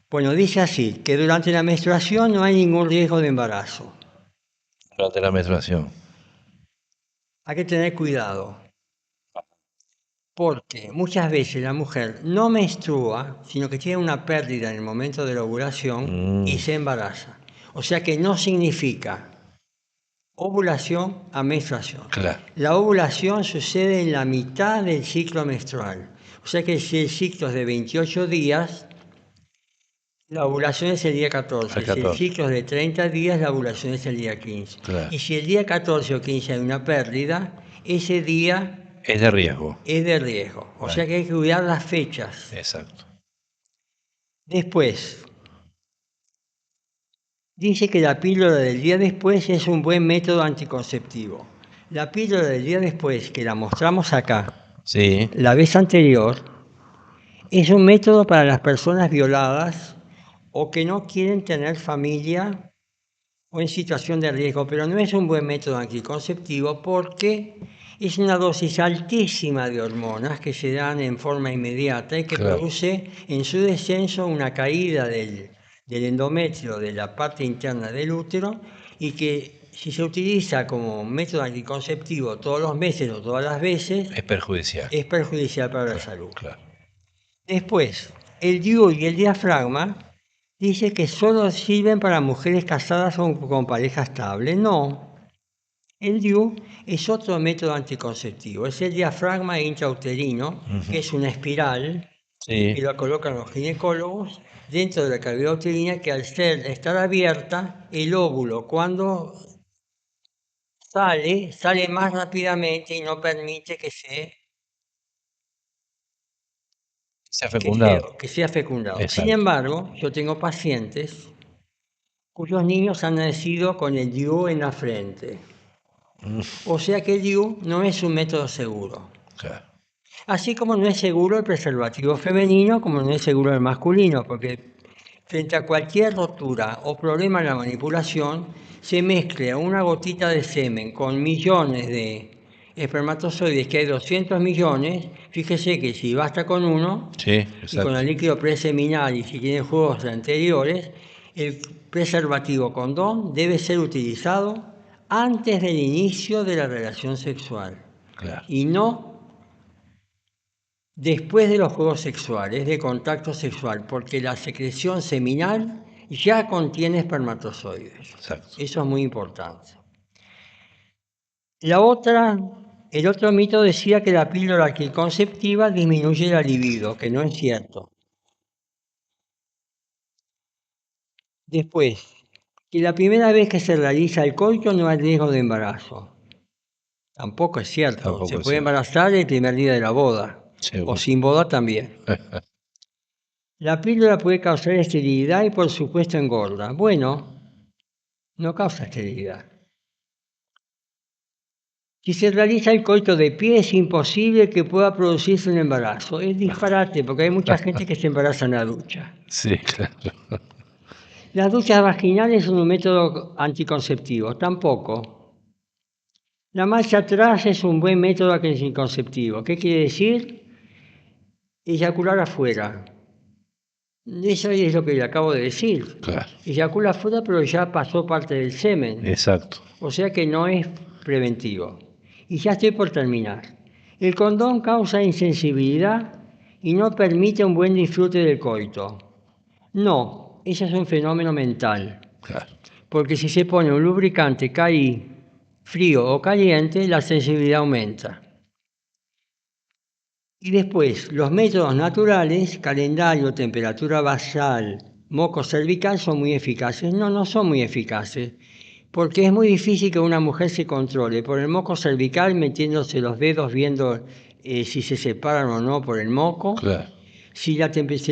Bueno, dice así, que durante la menstruación no hay ningún riesgo de embarazo. Durante la menstruación. Hay que tener cuidado, porque muchas veces la mujer no menstrua, sino que tiene una pérdida en el momento de la ovulación y se embaraza. O sea que no significa ovulación a menstruación. Claro. La ovulación sucede en la mitad del ciclo menstrual. O sea que si el ciclo es de 28 días, la ovulación es el día 14. Si el ciclo es de 30 días, la ovulación es el día 15. Claro. Y si el día 14 o 15 hay una pérdida, ese día es de riesgo. Es de riesgo. O sea que hay que cuidar las fechas. Exacto. Después, dice que la píldora del día después es un buen método anticonceptivo. La píldora del día después, que la mostramos acá, sí, la vez anterior, es un método para las personas violadas o que no quieren tener familia o en situación de riesgo, pero no es un buen método anticonceptivo porque es una dosis altísima de hormonas que se dan en forma inmediata y que produce en su descenso una caída del endometrio, de la parte interna del útero, y que si se utiliza como método anticonceptivo todos los meses o todas las veces, es perjudicial. Es perjudicial para la salud. Claro. Después, el DIU y el diafragma dice que solo sirven para mujeres casadas o con pareja estable. No. El DIU es otro método anticonceptivo. Es el diafragma intrauterino, que es una espiral, y lo colocan los ginecólogos dentro de la cavidad uterina, que al estar abierta, el óvulo cuando sale más rápidamente y no permite que sea fecundado. Sin embargo, yo tengo pacientes cuyos niños han nacido con el DIU en la frente. O sea que el DIU no es un método seguro. Claro. Así como no es seguro el preservativo femenino, como no es seguro el masculino, porque frente a cualquier rotura o problema en la manipulación, se mezcla una gotita de semen con millones de espermatozoides, que hay 200 millones. Fíjese que si basta con uno, y con el líquido preseminal, y si tiene juegos anteriores, el preservativo condón debe ser utilizado antes del inicio de la relación sexual. Claro. Y no después de los juegos sexuales, de contacto sexual, porque la secreción seminal ya contiene espermatozoides. Exacto. Eso es muy importante. El otro mito decía que la píldora anticonceptiva disminuye la libido, que no es cierto. Después, que la primera vez que se realiza el coito no hay riesgo de embarazo. Tampoco es cierto. Se puede embarazar el primer día de la boda. Seguro. O sin boda también. La píldora puede causar esterilidad y por supuesto engorda. Bueno, no causa esterilidad. Si se realiza el coito de pie es imposible que pueda producirse un embarazo. Es disparate porque hay mucha gente que se embaraza en la ducha. Sí, claro. Las duchas vaginales son un método anticonceptivo. Tampoco. La marcha atrás es un buen método anticonceptivo. ¿Qué quiere decir? Eyacular afuera. Eso es lo que le acabo de decir. Claro. Eyacula fuera, pero ya pasó parte del semen. Exacto. O sea que no es preventivo. Y ya estoy por terminar. El condón causa insensibilidad y no permite un buen disfrute del coito. No, ese es un fenómeno mental. Claro. Porque si se pone un lubricante frío o caliente, la sensibilidad aumenta. Y después, los métodos naturales, calendario, temperatura basal, moco cervical, son muy eficaces. No, no son muy eficaces, porque es muy difícil que una mujer se controle por el moco cervical, metiéndose los dedos, viendo si se separan o no por el moco. Claro. Si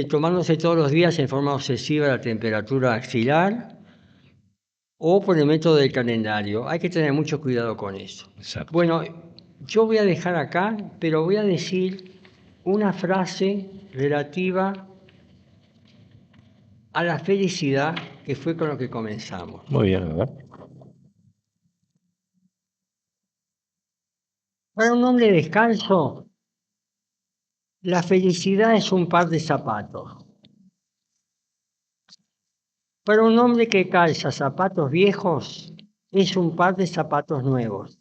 tomándose todos los días en forma obsesiva la temperatura axilar, o por el método del calendario. Hay que tener mucho cuidado con eso. Exacto. Bueno, yo voy a dejar acá, pero voy a decir una frase relativa a la felicidad, que fue con lo que comenzamos. Muy bien, ¿verdad? Para un hombre descalzo, la felicidad es un par de zapatos. Para un hombre que calza zapatos viejos, es un par de zapatos nuevos.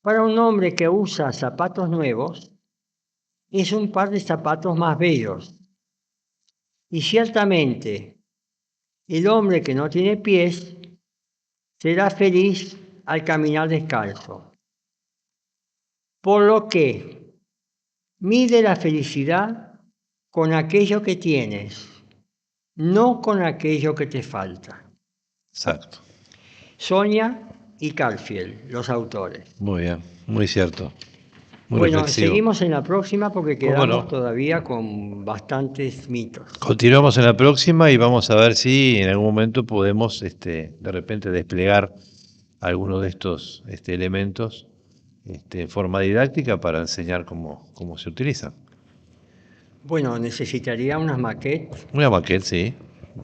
Para un hombre que usa zapatos nuevos, es un par de zapatos más bellos. Y ciertamente, el hombre que no tiene pies será feliz al caminar descalzo. Por lo que mide la felicidad con aquello que tienes, no con aquello que te falta. Exacto. Sonia y Carfield, los autores. Muy bien, muy cierto. Muy Bueno, reflexivo. seguimos en la próxima porque quedamos no? todavía con bastantes mitos. Continuamos en la próxima y vamos a ver si en algún momento podemos de repente desplegar alguno de estos elementos en forma didáctica para enseñar cómo se utilizan. Bueno, necesitaría unas maquetes. Una maqueta, sí.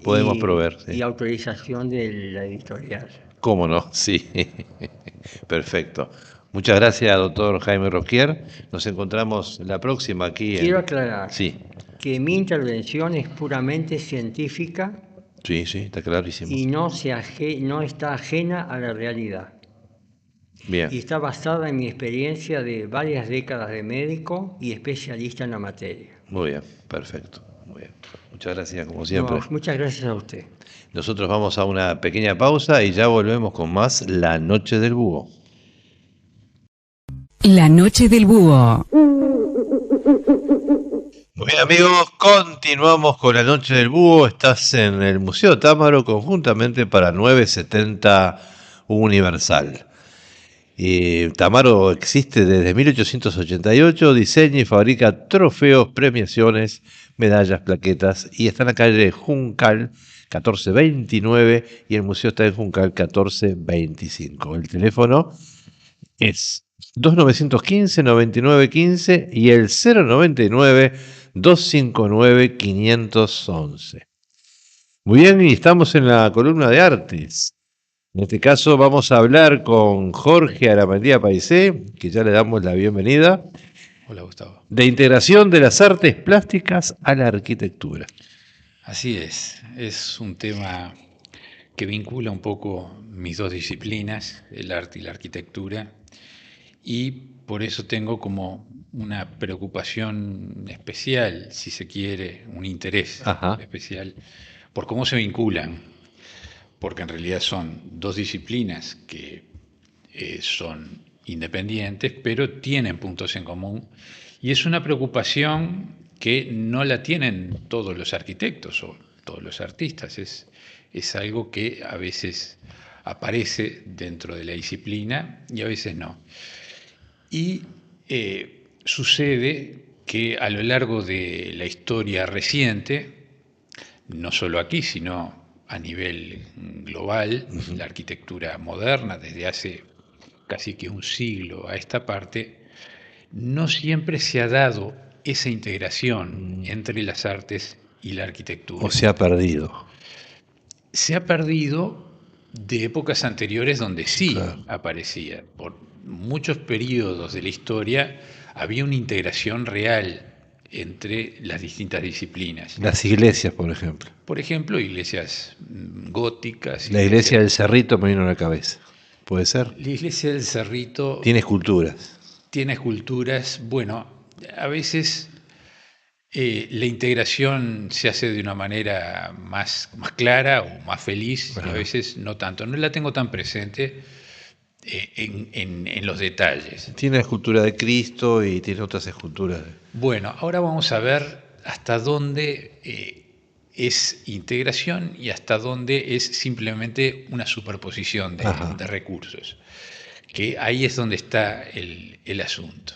Podemos proveer. Sí. Y autorización de la editorial. ¿Cómo no? Sí. Perfecto. Muchas gracias, doctor Jaime Rosquier. Nos encontramos la próxima aquí. Quiero aclarar sí. que mi intervención es puramente científica. Sí, está clarísimo. Y no está ajena a la realidad. Bien. Y está basada en mi experiencia de varias décadas de médico y especialista en la materia. Muy bien, perfecto. Muy bien. Muchas gracias, como siempre. No, muchas gracias a usted. Nosotros vamos a una pequeña pausa y ya volvemos con más La Noche del Búho. La Noche del Búho. Muy bien, amigos, continuamos con La Noche del Búho. Estás en el Museo Támaro conjuntamente para 970 Universal. Támaro existe desde 1888, diseña y fabrica trofeos, premiaciones, medallas, plaquetas, y está en la calle Juncal 1429 y el museo está en Juncal 1425. El teléfono es 2915-9915 y el 099-259-511. Muy bien, y estamos en la columna de artes. En este caso vamos a hablar con Jorge Aramandía Paisé, que ya le damos la bienvenida. Hola, Gustavo. De integración de las artes plásticas a la arquitectura. Así es un tema que vincula un poco mis dos disciplinas, el arte y la arquitectura, y por eso tengo como una preocupación especial, si se quiere, un interés especial por cómo se vinculan, porque en realidad son dos disciplinas que son independientes, pero tienen puntos en común, y es una preocupación que no la tienen todos los arquitectos o todos los artistas, es algo que a veces aparece dentro de la disciplina y a veces no. Y sucede que a lo largo de la historia reciente, no solo aquí, sino a nivel global, la arquitectura moderna, desde hace casi que un siglo a esta parte, no siempre se ha dado esa integración entre las artes y la arquitectura. O se ha perdido. Se ha perdido de épocas anteriores donde sí aparecía. Por muchos periodos de la historia había una integración real entre las distintas disciplinas. Las iglesias, por ejemplo. Por ejemplo, iglesias góticas. La iglesia del Cerrito me vino a la cabeza. ¿Puede ser? La iglesia del Cerrito Tiene esculturas. tiene esculturas. Bueno, a veces la integración se hace de una manera más clara o más feliz, y a veces no tanto. No la tengo tan presente en los detalles. Tiene la escultura de Cristo y tiene otras esculturas. Bueno, ahora vamos a ver hasta dónde es integración y hasta dónde es simplemente una superposición de recursos. Que ahí es donde está el asunto.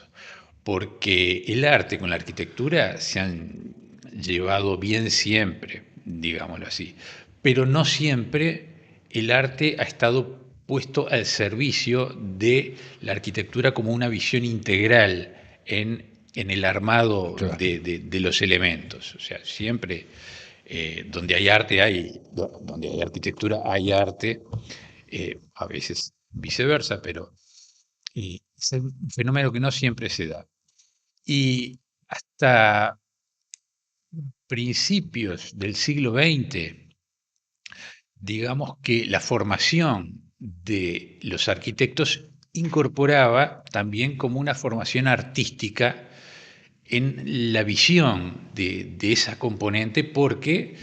Porque el arte con la arquitectura se han llevado bien siempre, digámoslo así. Pero no siempre el arte ha estado puesto al servicio de la arquitectura como una visión integral en el armado de los elementos. O sea, siempre donde hay arte donde hay arquitectura hay arte, a veces viceversa, pero es un fenómeno que no siempre se da. Y hasta principios del siglo XX, digamos que la formación de los arquitectos incorporaba también como una formación artística en la visión de esa componente, porque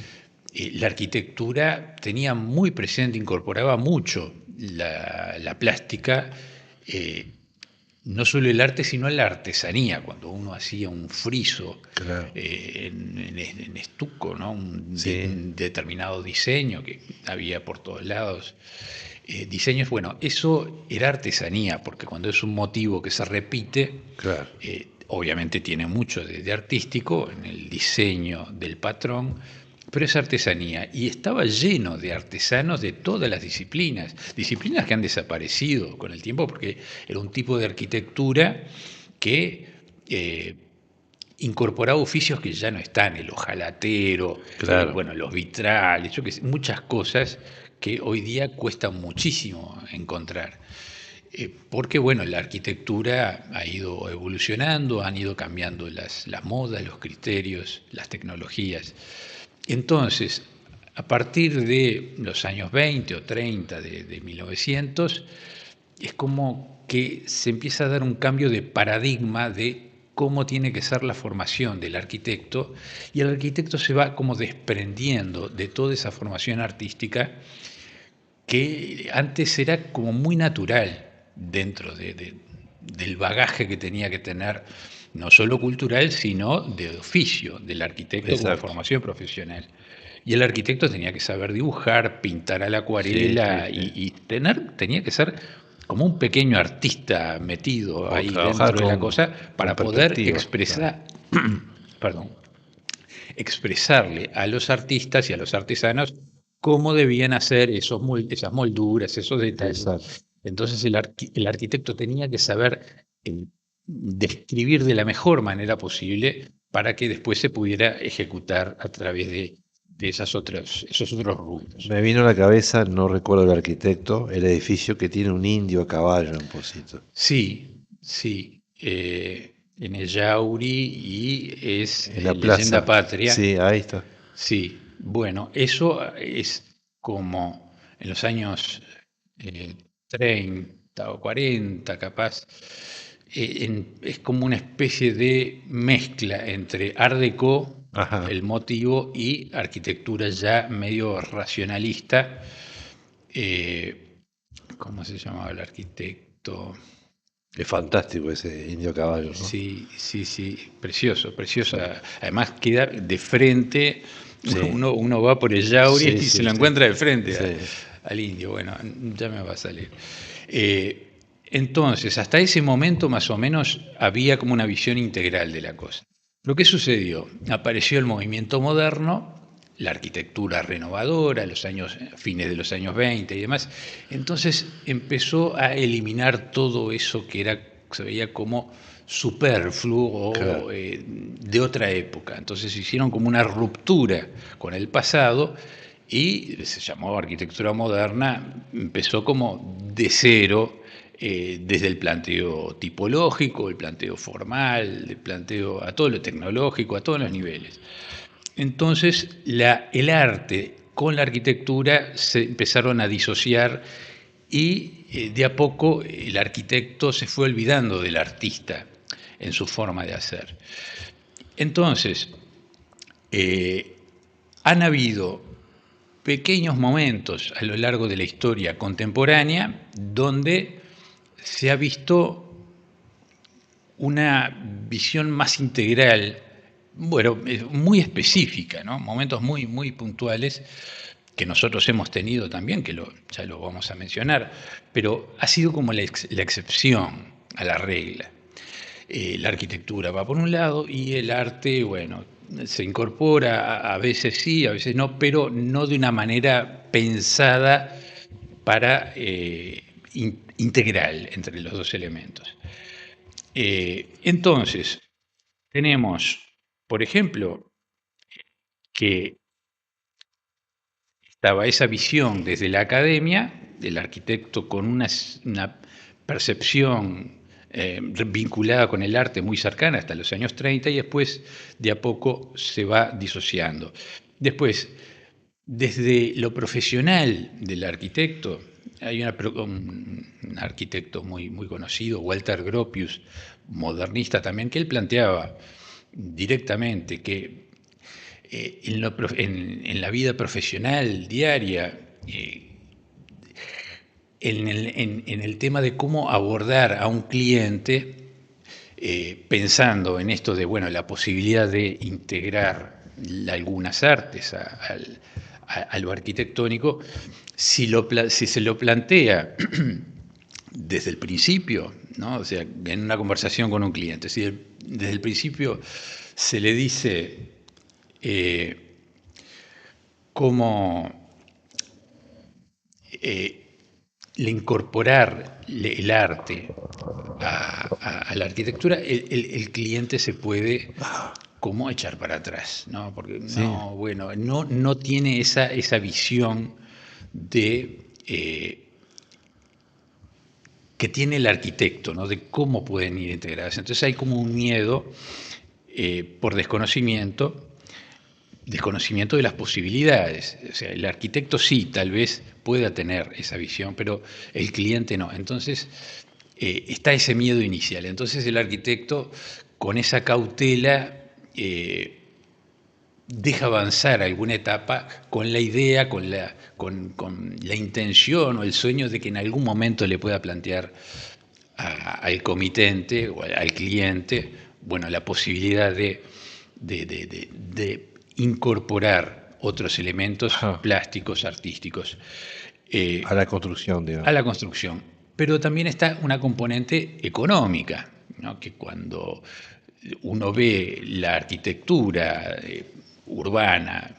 la arquitectura tenía muy presente, incorporaba mucho la plástica, no solo el arte, sino la artesanía. Cuando uno hacía un friso en estuco, ¿no? Un determinado diseño que había por todos lados, diseños, bueno, eso era artesanía, porque cuando es un motivo que se repite, obviamente tiene mucho de artístico en el diseño del patrón, pero es artesanía, y estaba lleno de artesanos de todas las disciplinas que han desaparecido con el tiempo, porque era un tipo de arquitectura que incorporaba oficios que ya no están, el hojalatero, bueno, los vitrales, muchas cosas que hoy día cuesta muchísimo encontrar. Porque bueno, la arquitectura ha ido evolucionando, han ido cambiando las modas, los criterios, las tecnologías. Entonces, a partir de los años 20 o 30 de 1900, es como que se empieza a dar un cambio de paradigma de cómo tiene que ser la formación del arquitecto, y el arquitecto se va como desprendiendo de toda esa formación artística que antes era como muy natural dentro del bagaje que tenía que tener, no solo cultural, sino de oficio del arquitecto como formación profesional. Y el arquitecto tenía que saber dibujar, pintar a la acuarela, y tenía que ser como un pequeño artista metido ahí dentro de la cosa para poder expresar, expresarle a los artistas y a los artesanos cómo debían hacer esas molduras, esos detalles. Entonces el arquitecto tenía que saber describir de la mejor manera posible para que después se pudiera ejecutar a través de esos otros rubros. Me vino a la cabeza, no recuerdo el arquitecto, el edificio que tiene un indio a caballo en Pocito. Sí, en el Yauri, y es en la Leyenda Patria. Sí, ahí está. Sí, bueno, eso es como en los años 30 o 40 capaz, es como una especie de mezcla entre Art Deco, el motivo, y arquitectura ya medio racionalista. ¿Cómo se llamaba el arquitecto? Es fantástico ese indio a caballo, ¿no? Sí, precioso. Además queda de frente, uno va por el Yauri y se lo encuentra de frente al indio. Bueno, ya me va a salir. Entonces, hasta ese momento más o menos había como una visión integral de la cosa. Lo que sucedió, apareció el movimiento moderno, la arquitectura renovadora, fines de los años 20 y demás. Entonces empezó a eliminar todo eso que se veía como superfluo o de otra época. Entonces hicieron como una ruptura con el pasado, y se llamó arquitectura moderna, empezó como de cero desde el planteo tipológico, el planteo formal, el planteo a todo lo tecnológico, a todos los niveles. Entonces, el arte con la arquitectura se empezaron a disociar y de a poco el arquitecto se fue olvidando del artista en su forma de hacer. Entonces, han habido pequeños momentos a lo largo de la historia contemporánea donde se ha visto una visión más integral, bueno, muy específica, ¿no? Momentos muy, muy puntuales que nosotros hemos tenido también, que ya lo vamos a mencionar, pero ha sido como la excepción a la regla. La arquitectura va por un lado y el arte, bueno, se incorpora, a veces sí, a veces no, pero no de una manera pensada para integral entre los dos elementos. Entonces, tenemos, por ejemplo, que estaba esa visión desde la academia, del arquitecto con una percepción vinculada con el arte muy cercana hasta los años 30 y después de a poco se va disociando. Después, desde lo profesional del arquitecto, hay un arquitecto muy, muy conocido, Walter Gropius, modernista también, que él planteaba directamente que en la vida profesional diaria, en el tema de cómo abordar a un cliente, pensando en esto de, bueno, la posibilidad de integrar algunas artes a lo arquitectónico, si se lo plantea desde el principio, ¿no? O sea, en una conversación con un cliente, si desde el principio se le dice cómo incorporar el arte a la arquitectura, el cliente se puede como echar para atrás, ¿no? Porque sí. no tiene esa visión de que tiene el arquitecto, ¿no? De cómo pueden ir integradas. Entonces hay como un miedo por desconocimiento de las posibilidades. O sea, el arquitecto sí, tal vez pueda tener esa visión, pero el cliente no. Entonces, está ese miedo inicial. Entonces, el arquitecto, con esa cautela, deja avanzar alguna etapa con la idea, con la intención o el sueño de que en algún momento le pueda plantear al comitente o al cliente, bueno, la posibilidad de incorporar otros elementos plásticos, artísticos. A la construcción, digamos. A la construcción. Pero también está una componente económica, ¿no? Que cuando uno ve la arquitectura urbana,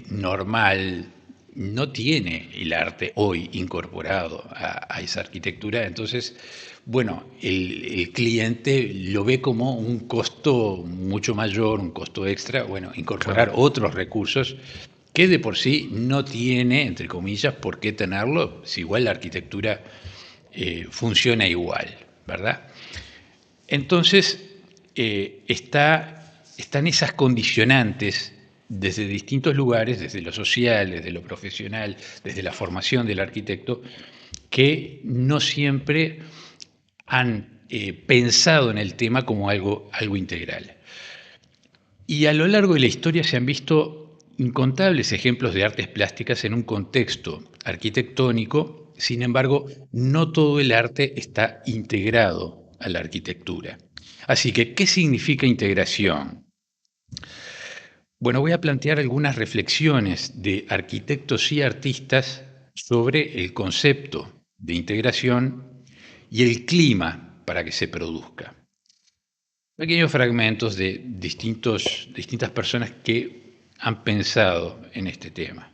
normal, no tiene el arte hoy incorporado a esa arquitectura, entonces, bueno, el cliente lo ve como un costo mucho mayor, un costo extra, bueno, incorporar otros recursos que de por sí no tiene, entre comillas, por qué tenerlo, si igual la arquitectura funciona igual, ¿verdad? Entonces, están esas condicionantes desde distintos lugares, desde lo social, desde lo profesional, desde la formación del arquitecto, que no siempre han pensado en el tema como algo integral. Y a lo largo de la historia se han visto incontables ejemplos de artes plásticas en un contexto arquitectónico, sin embargo, no todo el arte está integrado a la arquitectura. Así que, ¿qué significa integración? Bueno, voy a plantear algunas reflexiones de arquitectos y artistas sobre el concepto de integración y el clima para que se produzca. Pequeños fragmentos de distintas personas que han pensado en este tema.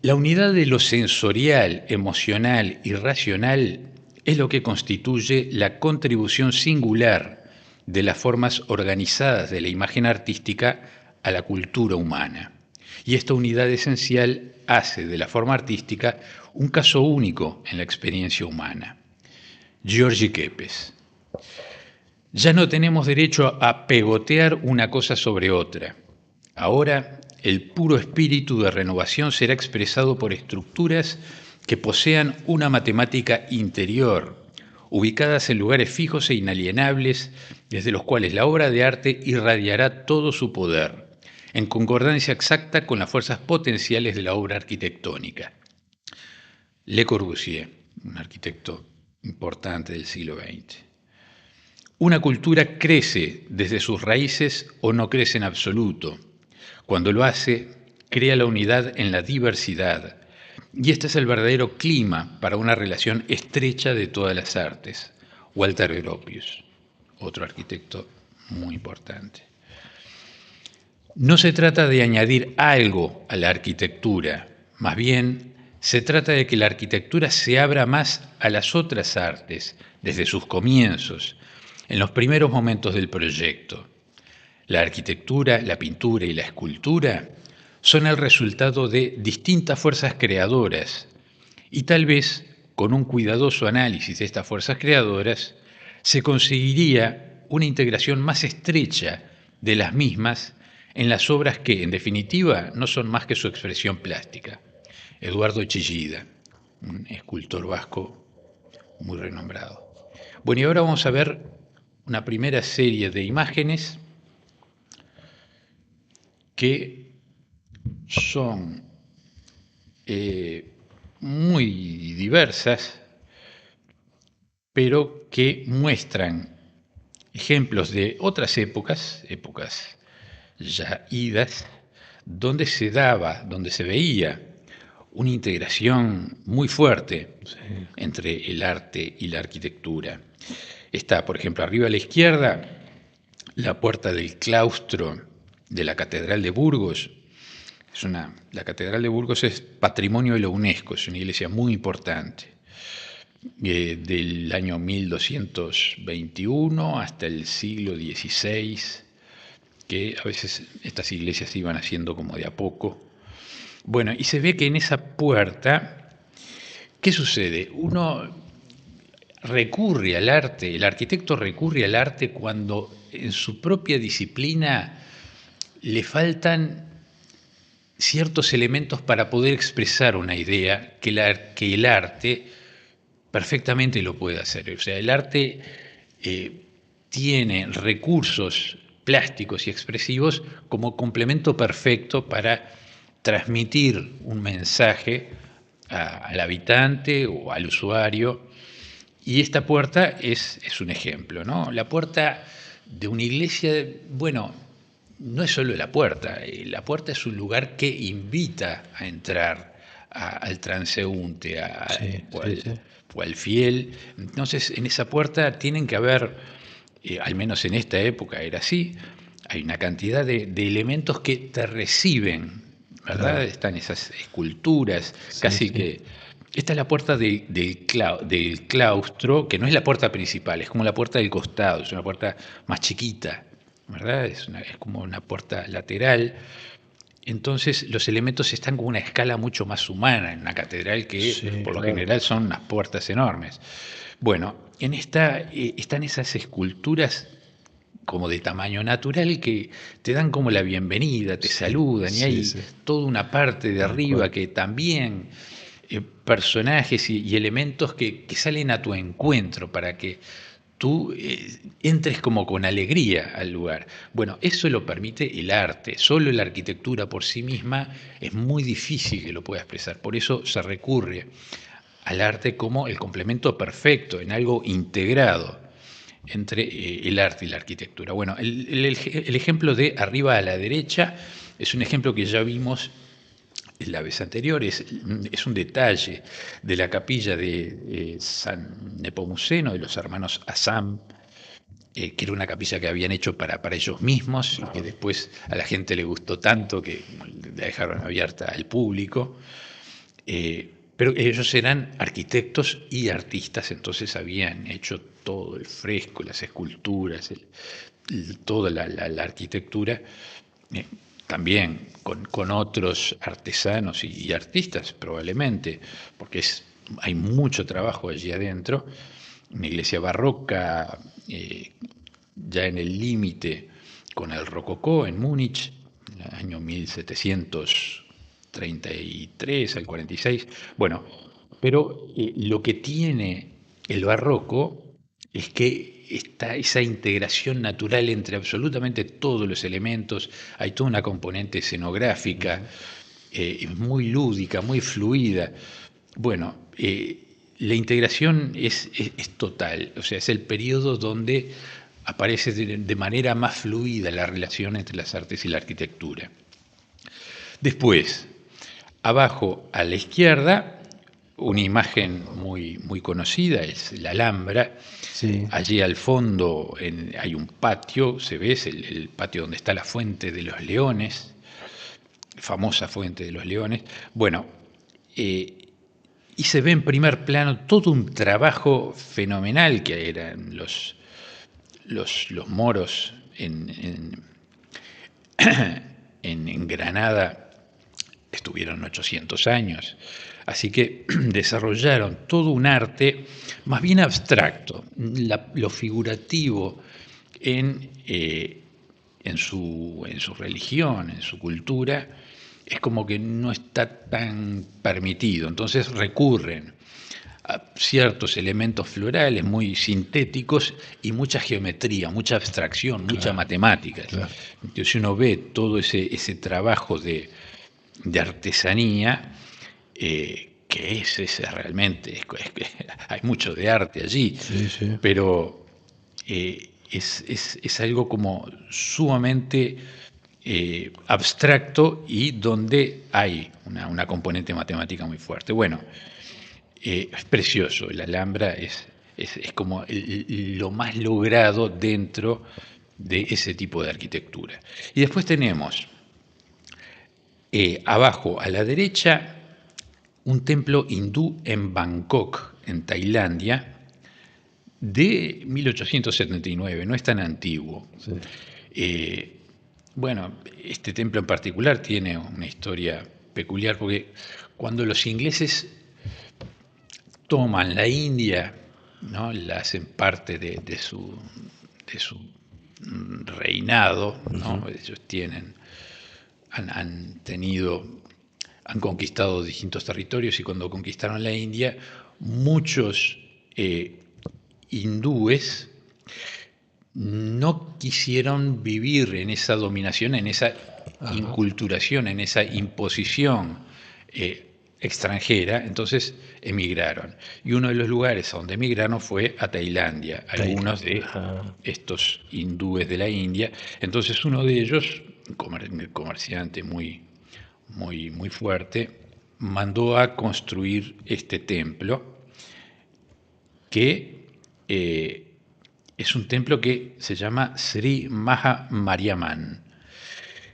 La unidad de lo sensorial, emocional y racional es lo que constituye la contribución singular de las formas organizadas de la imagen artística a la cultura humana. Y esta unidad esencial hace de la forma artística un caso único en la experiencia humana. Giorgi Kepes. Ya no tenemos derecho a pegotear una cosa sobre otra. Ahora, el puro espíritu de renovación será expresado por estructuras que posean una matemática interior, ubicadas en lugares fijos e inalienables, desde los cuales la obra de arte irradiará todo su poder, en concordancia exacta con las fuerzas potenciales de la obra arquitectónica. Le Corbusier, un arquitecto importante del siglo XX. Una cultura crece desde sus raíces o no crece en absoluto. Cuando lo hace, crea la unidad en la diversidad. Y este es el verdadero clima para una relación estrecha de todas las artes. Walter Gropius, otro arquitecto muy importante. No se trata de añadir algo a la arquitectura, más bien se trata de que la arquitectura se abra más a las otras artes desde sus comienzos, en los primeros momentos del proyecto. La arquitectura, la pintura y la escultura son el resultado de distintas fuerzas creadoras y tal vez con un cuidadoso análisis de estas fuerzas creadoras se conseguiría una integración más estrecha de las mismas en las obras que, en definitiva, no son más que su expresión plástica. Eduardo Chillida, un escultor vasco muy renombrado. Bueno, y ahora vamos a ver una primera serie de imágenes que son muy diversas, pero que muestran ejemplos de otras épocas ya idas, donde se veía una integración muy fuerte entre el arte y la arquitectura. Está, por ejemplo, arriba a la izquierda, la puerta del claustro de la Catedral de Burgos. La Catedral de Burgos es patrimonio de la UNESCO, es una iglesia muy importante, del año 1221 hasta el siglo XVI, que a veces estas iglesias se iban haciendo como de a poco. Bueno, y se ve que en esa puerta, ¿qué sucede? Uno recurre al arte, el arquitecto recurre al arte cuando en su propia disciplina le faltan ciertos elementos para poder expresar una idea que el arte perfectamente lo puede hacer. O sea, el arte tiene recursos plásticos y expresivos como complemento perfecto para transmitir un mensaje al habitante o al usuario. Y esta puerta es un ejemplo, ¿no? La puerta de una iglesia, bueno, no es solo la puerta es un lugar que invita a entrar al transeúnte o al fiel. Entonces, en esa puerta tienen que haber, al menos en esta época era así, hay una cantidad de elementos que te reciben, ¿verdad? Claro. Están esas esculturas, casi que... Esta es la puerta del claustro, que no es la puerta principal, es como la puerta del costado, es una puerta más chiquita, ¿verdad? Es como una puerta lateral. Entonces los elementos están con una escala mucho más humana en una catedral que por lo general son unas puertas enormes. Bueno, en esta están esas esculturas como de tamaño natural que te dan como la bienvenida, te saludan, y hay toda una parte de arriba que también... personajes y elementos que salen a tu encuentro para que tú entres como con alegría al lugar. Bueno, eso lo permite el arte. Solo la arquitectura por sí misma es muy difícil que lo pueda expresar. Por eso se recurre al arte como el complemento perfecto, en algo integrado entre el arte y la arquitectura. Bueno, el ejemplo de arriba a la derecha es un ejemplo que ya vimos la vez anterior, es un detalle de la capilla de San Nepomuceno, de los hermanos Assam, que era una capilla que habían hecho para ellos mismos, y que después a la gente le gustó tanto que la dejaron abierta al público. Pero ellos eran arquitectos y artistas, entonces habían hecho todo el fresco, las esculturas, toda la arquitectura, también con otros artesanos y artistas probablemente, porque hay mucho trabajo allí adentro, una iglesia barroca, ya en el límite con el rococó en Múnich, en el año 1733 al 46. Bueno, pero lo que tiene el barroco es que está esa integración natural entre absolutamente todos los elementos, hay toda una componente escenográfica muy lúdica, muy fluida. Bueno, la integración es total, o sea, es el periodo donde aparece de manera más fluida la relación entre las artes y la arquitectura. Después, abajo a la izquierda, una imagen muy, muy conocida es la Alhambra. Sí. Allí al fondo hay un patio, se ve, es el patio donde está la Fuente de los Leones, famosa Fuente de los Leones. Bueno, y se ve en primer plano todo un trabajo fenomenal que eran los moros en Granada, estuvieron 800 años, así que desarrollaron todo un arte más bien abstracto, lo figurativo en su religión, en su cultura, es como que no está tan permitido, entonces recurren a ciertos elementos florales muy sintéticos y mucha geometría, mucha abstracción, mucha matemática. Claro. Entonces uno ve todo ese trabajo de artesanía, que es realmente, hay mucho de arte allí, sí, sí. Pero es algo como sumamente abstracto y donde hay una componente matemática muy fuerte. Bueno, es precioso, la Alhambra es como lo más logrado dentro de ese tipo de arquitectura. Y después tenemos abajo a la derecha un templo hindú en Bangkok, en Tailandia, de 1879, no es tan antiguo. Sí. Bueno, este templo en particular tiene una historia peculiar porque cuando los ingleses toman la India, ¿no? La hacen parte de su reinado, ¿no? Uh-huh. Ellos han conquistado distintos territorios y cuando conquistaron la India, muchos hindúes no quisieron vivir en esa dominación, en esa inculturación, en esa imposición extranjera, entonces emigraron. Y uno de los lugares a donde emigraron fue a Tailandia, algunos de estos hindúes de la India. Entonces uno de ellos, un comerciante muy fuerte, mandó a construir este templo que es un templo que se llama Sri Maha Mariamman.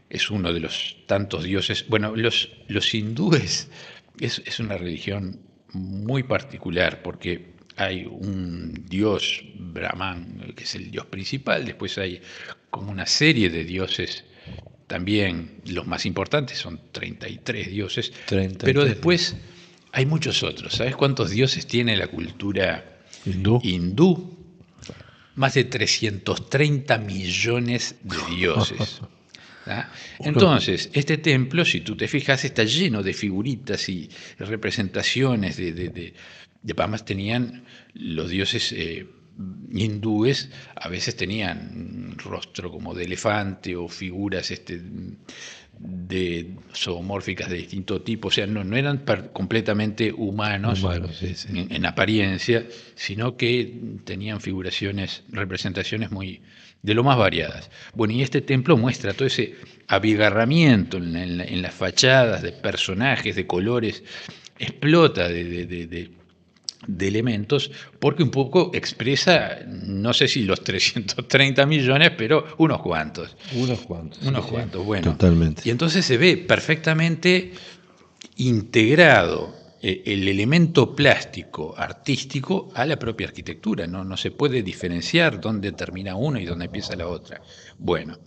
Es uno de los tantos dioses. Bueno, los hindúes es una religión muy particular porque hay un dios Brahman, que es el dios principal, después hay como una serie de dioses, también los más importantes son 33 dioses, 33. Pero después hay muchos otros. ¿Sabes cuántos dioses tiene la cultura hindú? Más de 330 millones de dioses. ¿Ah? Entonces, este templo, si tú te fijas, está lleno de figuritas y representaciones además tenían los dioses hindúes, a veces tenían rostro como de elefante o figuras zoomórficas de distinto tipo, o sea, no eran completamente humanos sí. En apariencia, sino que tenían representaciones muy de lo más variadas. Bueno, y este templo muestra todo ese abigarramiento en las fachadas de personajes, de colores, explota de elementos, porque un poco expresa, no sé si los 330 millones, pero unos cuantos. Unos cuantos, bueno. Totalmente. Y entonces se ve perfectamente integrado el elemento plástico, artístico, a la propia arquitectura. No se puede diferenciar dónde termina uno y dónde empieza la otra. Bueno,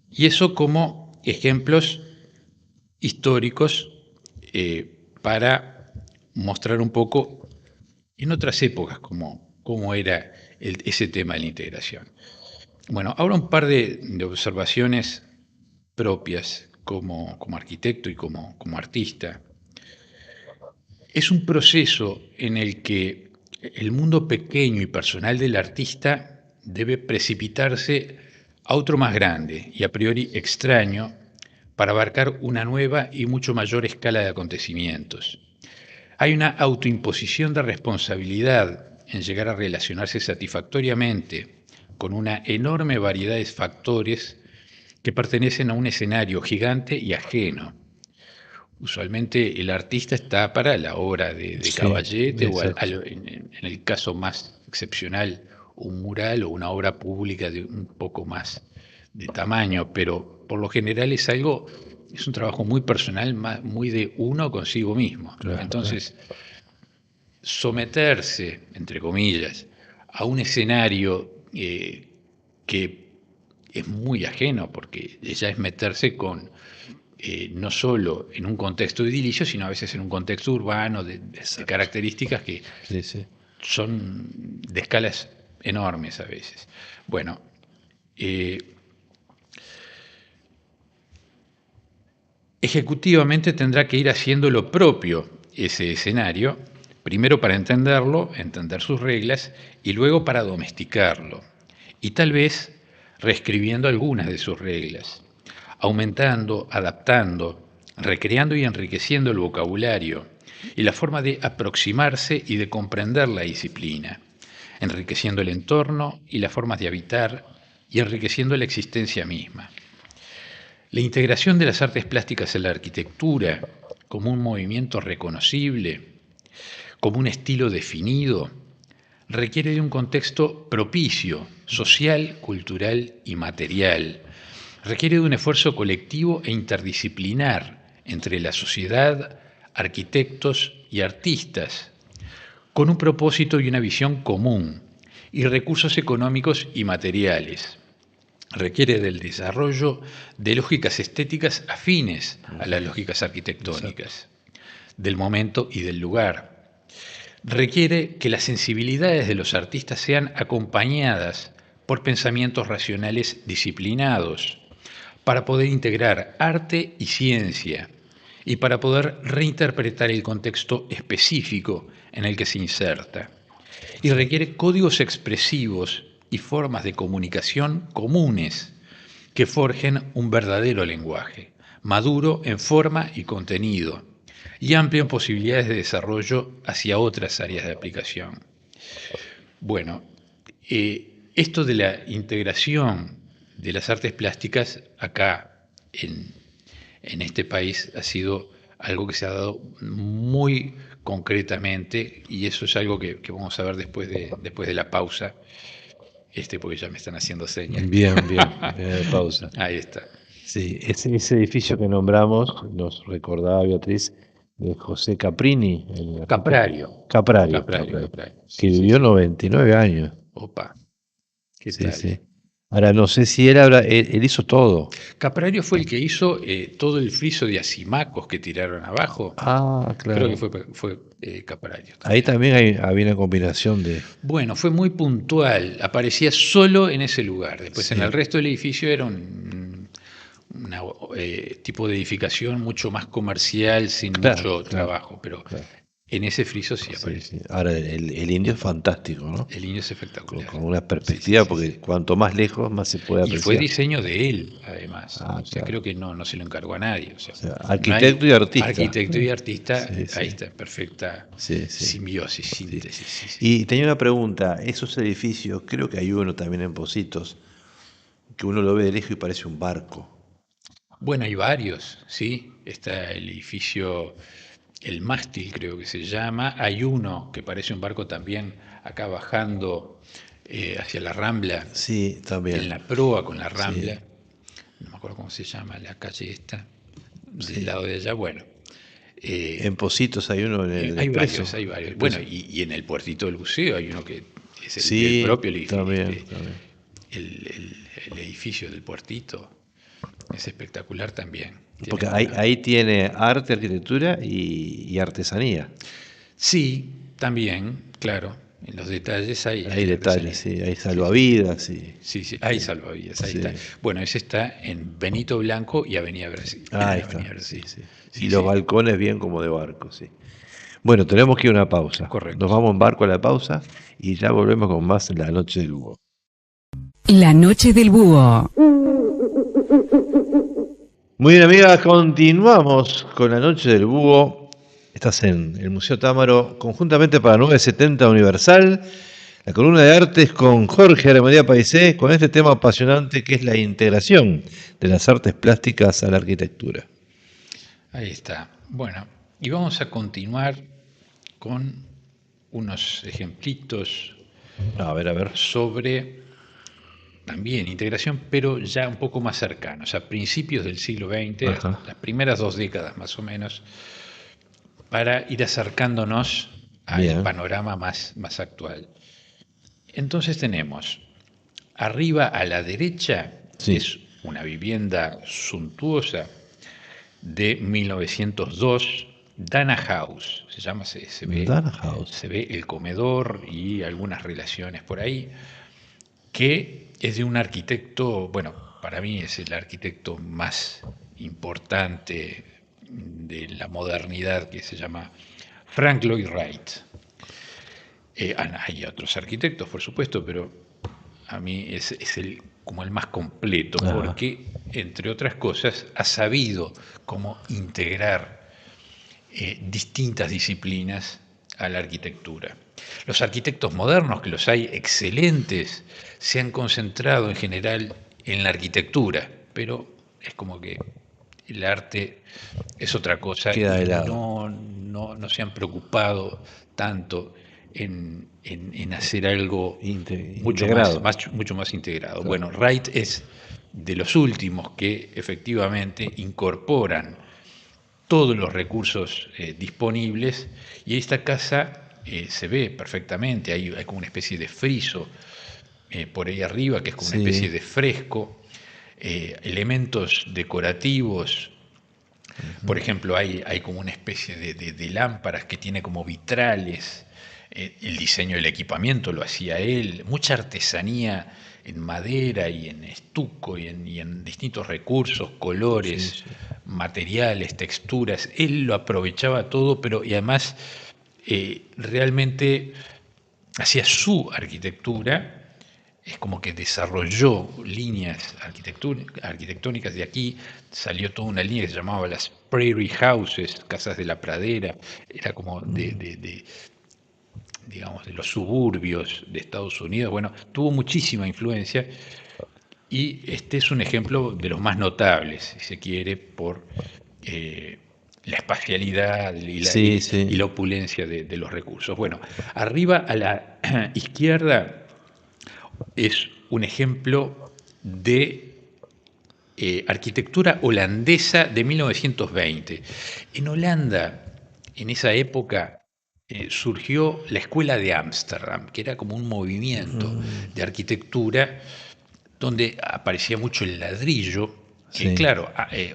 y eso como ejemplos históricos para mostrar un poco en otras épocas, como cómo era ese tema de la integración. Bueno, ahora un par de observaciones propias como arquitecto y como artista. Es un proceso en el que el mundo pequeño y personal del artista debe precipitarse a otro más grande y a priori extraño para abarcar una nueva y mucho mayor escala de acontecimientos. Hay una autoimposición de responsabilidad en llegar a relacionarse satisfactoriamente con una enorme variedad de factores que pertenecen a un escenario gigante y ajeno. Usualmente el artista está para la obra de Caballete o en el caso más excepcional un mural o una obra pública de un poco más de tamaño, pero por lo general es un trabajo muy personal, muy de uno consigo mismo. Claro, entonces, someterse, entre comillas, a un escenario que es muy ajeno, porque ya es meterse con no solo en un contexto idilicio, sino a veces en un contexto urbano de características que son de escalas enormes a veces. Bueno, ejecutivamente tendrá que ir haciendo lo propio ese escenario, primero para entenderlo, entender sus reglas, y luego para domesticarlo, y tal vez reescribiendo algunas de sus reglas, aumentando, adaptando, recreando y enriqueciendo el vocabulario y la forma de aproximarse y de comprender la disciplina, enriqueciendo el entorno y las formas de habitar y enriqueciendo la existencia misma. La integración de las artes plásticas en la arquitectura como un movimiento reconocible, como un estilo definido, requiere de un contexto propicio, social, cultural y material. Requiere de un esfuerzo colectivo e interdisciplinar entre la sociedad, arquitectos y artistas, con un propósito y una visión común, y recursos económicos y materiales. Requiere del desarrollo de lógicas estéticas afines a las lógicas arquitectónicas, del momento y del lugar. Requiere que las sensibilidades de los artistas sean acompañadas por pensamientos racionales disciplinados, para poder integrar arte y ciencia y para poder reinterpretar el contexto específico en el que se inserta. Y requiere códigos expresivos y formas de comunicación comunes que forjen un verdadero lenguaje, maduro en forma y contenido, y amplio en posibilidades de desarrollo hacia otras áreas de aplicación. Bueno, esto de la integración de las artes plásticas acá en este país ha sido algo que se ha dado muy concretamente, y eso es algo que vamos a ver después de la pausa, porque ya me están haciendo señas. Bien, pausa. Ahí está. Sí, ese edificio que nombramos, nos recordaba Beatriz, de José Caprini. Caprario, que vivió 99 años. Opa, ¿qué tal? Sí. Ahora, no sé si él hizo todo. Caprario fue el que hizo todo el friso de Asimacos que tiraron abajo. Ah, claro. Creo que fue Caprario. Ahí también había una combinación de... Bueno, fue muy puntual. Aparecía solo en ese lugar. Después en el resto del edificio era un tipo de edificación mucho más comercial, sin mucho trabajo. Pero en ese friso sí aparece. Sí. Ahora, el indio es fantástico, ¿no? El indio es espectacular. Con una perspectiva, porque cuanto más lejos, más se puede apreciar. Y fue diseño de él, además. Creo que no se lo encargó a nadie. Arquitecto y artista. Arquitecto y artista, ahí está, perfecta simbiosis, síntesis. Sí. Y tenía una pregunta. Esos edificios, creo que hay uno también en Pocitos, que uno lo ve de lejos y parece un barco. Bueno, hay varios, sí. Está el edificio... El mástil creo que se llama, hay uno que parece un barco también acá bajando hacia la Rambla, sí, también. En la proa con la Rambla, no me acuerdo cómo se llama la calle esta, del lado de allá, bueno. En Pocitos hay uno en el hay varios. Bueno, y en el puertito del buceo hay uno que es el propio edificio, también. El edificio del puertito, es espectacular también. Porque ahí tiene arte, arquitectura y artesanía. Sí, también, claro. En los detalles hay detalles, sí, hay salvavidas. Sí, hay salvavidas, ahí Sí. está. Bueno, ese está en Benito Blanco y Avenida Brasil. Ahí Avenida está, Brasil. sí. Sí, Y los sí. balcones bien como de barco, sí. Bueno, tenemos que ir a una pausa. Correcto. Nos vamos en barco a la pausa y ya volvemos con más en La Noche del Búho. La Noche del Búho. Muy bien, amigas, continuamos con La Noche del Búho. Estás en el Museo Támaro, conjuntamente para 970 Universal, la columna de artes con Jorge Aremadía Paisé, con este tema apasionante que es la integración de las artes plásticas a la arquitectura. Ahí está. Bueno, y vamos a continuar con unos ejemplitos A ver. sobre también integración, pero ya un poco más cercanos, a principios del siglo XX, Ajá. las primeras 2 décadas más o menos, para ir acercándonos al Bien. panorama más actual. Entonces tenemos, arriba a la derecha, Sí. es una vivienda suntuosa de 1902, Dana House, se llama, se ve, Dana House. se ve el comedor y algunas relaciones por ahí, que es de un arquitecto, bueno, para mí es el arquitecto más importante de la modernidad, que se llama Frank Lloyd Wright. Hay otros arquitectos, por supuesto, pero a mí es como el más completo, Ajá. porque, entre otras cosas, ha sabido cómo integrar distintas disciplinas a la arquitectura. Los arquitectos modernos, que los hay excelentes, se han concentrado en general en la arquitectura, pero es como que el arte es otra cosa. Queda de y lado. no se han preocupado tanto en hacer algo mucho integrado. mucho más integrado. Claro. Bueno, Wright es de los últimos que efectivamente incorporan todos los recursos disponibles, y esta casa se ve perfectamente, hay como una especie de friso por ahí arriba, que es como una Sí. especie de fresco, elementos decorativos. Por ejemplo, hay como una especie de lámparas que tiene como vitrales. El diseño del equipamiento lo hacía él, mucha artesanía en madera y en estuco y en distintos recursos, colores, materiales, texturas. Él lo aprovechaba todo, pero y además realmente hacía su arquitectura. Es como que desarrolló líneas arquitectónicas. De aquí salió toda una línea que se llamaba las Prairie Houses, casas de la pradera. Era como digamos, de los suburbios de Estados Unidos. Bueno, tuvo muchísima influencia, y este es un ejemplo de los más notables, si se quiere, por la espacialidad y la opulencia de los recursos. Bueno, arriba a la izquierda es un ejemplo de arquitectura holandesa de 1920. En Holanda, en esa época, surgió la Escuela de Ámsterdam, que era como un movimiento de arquitectura donde aparecía mucho el ladrillo. Sí. Claro,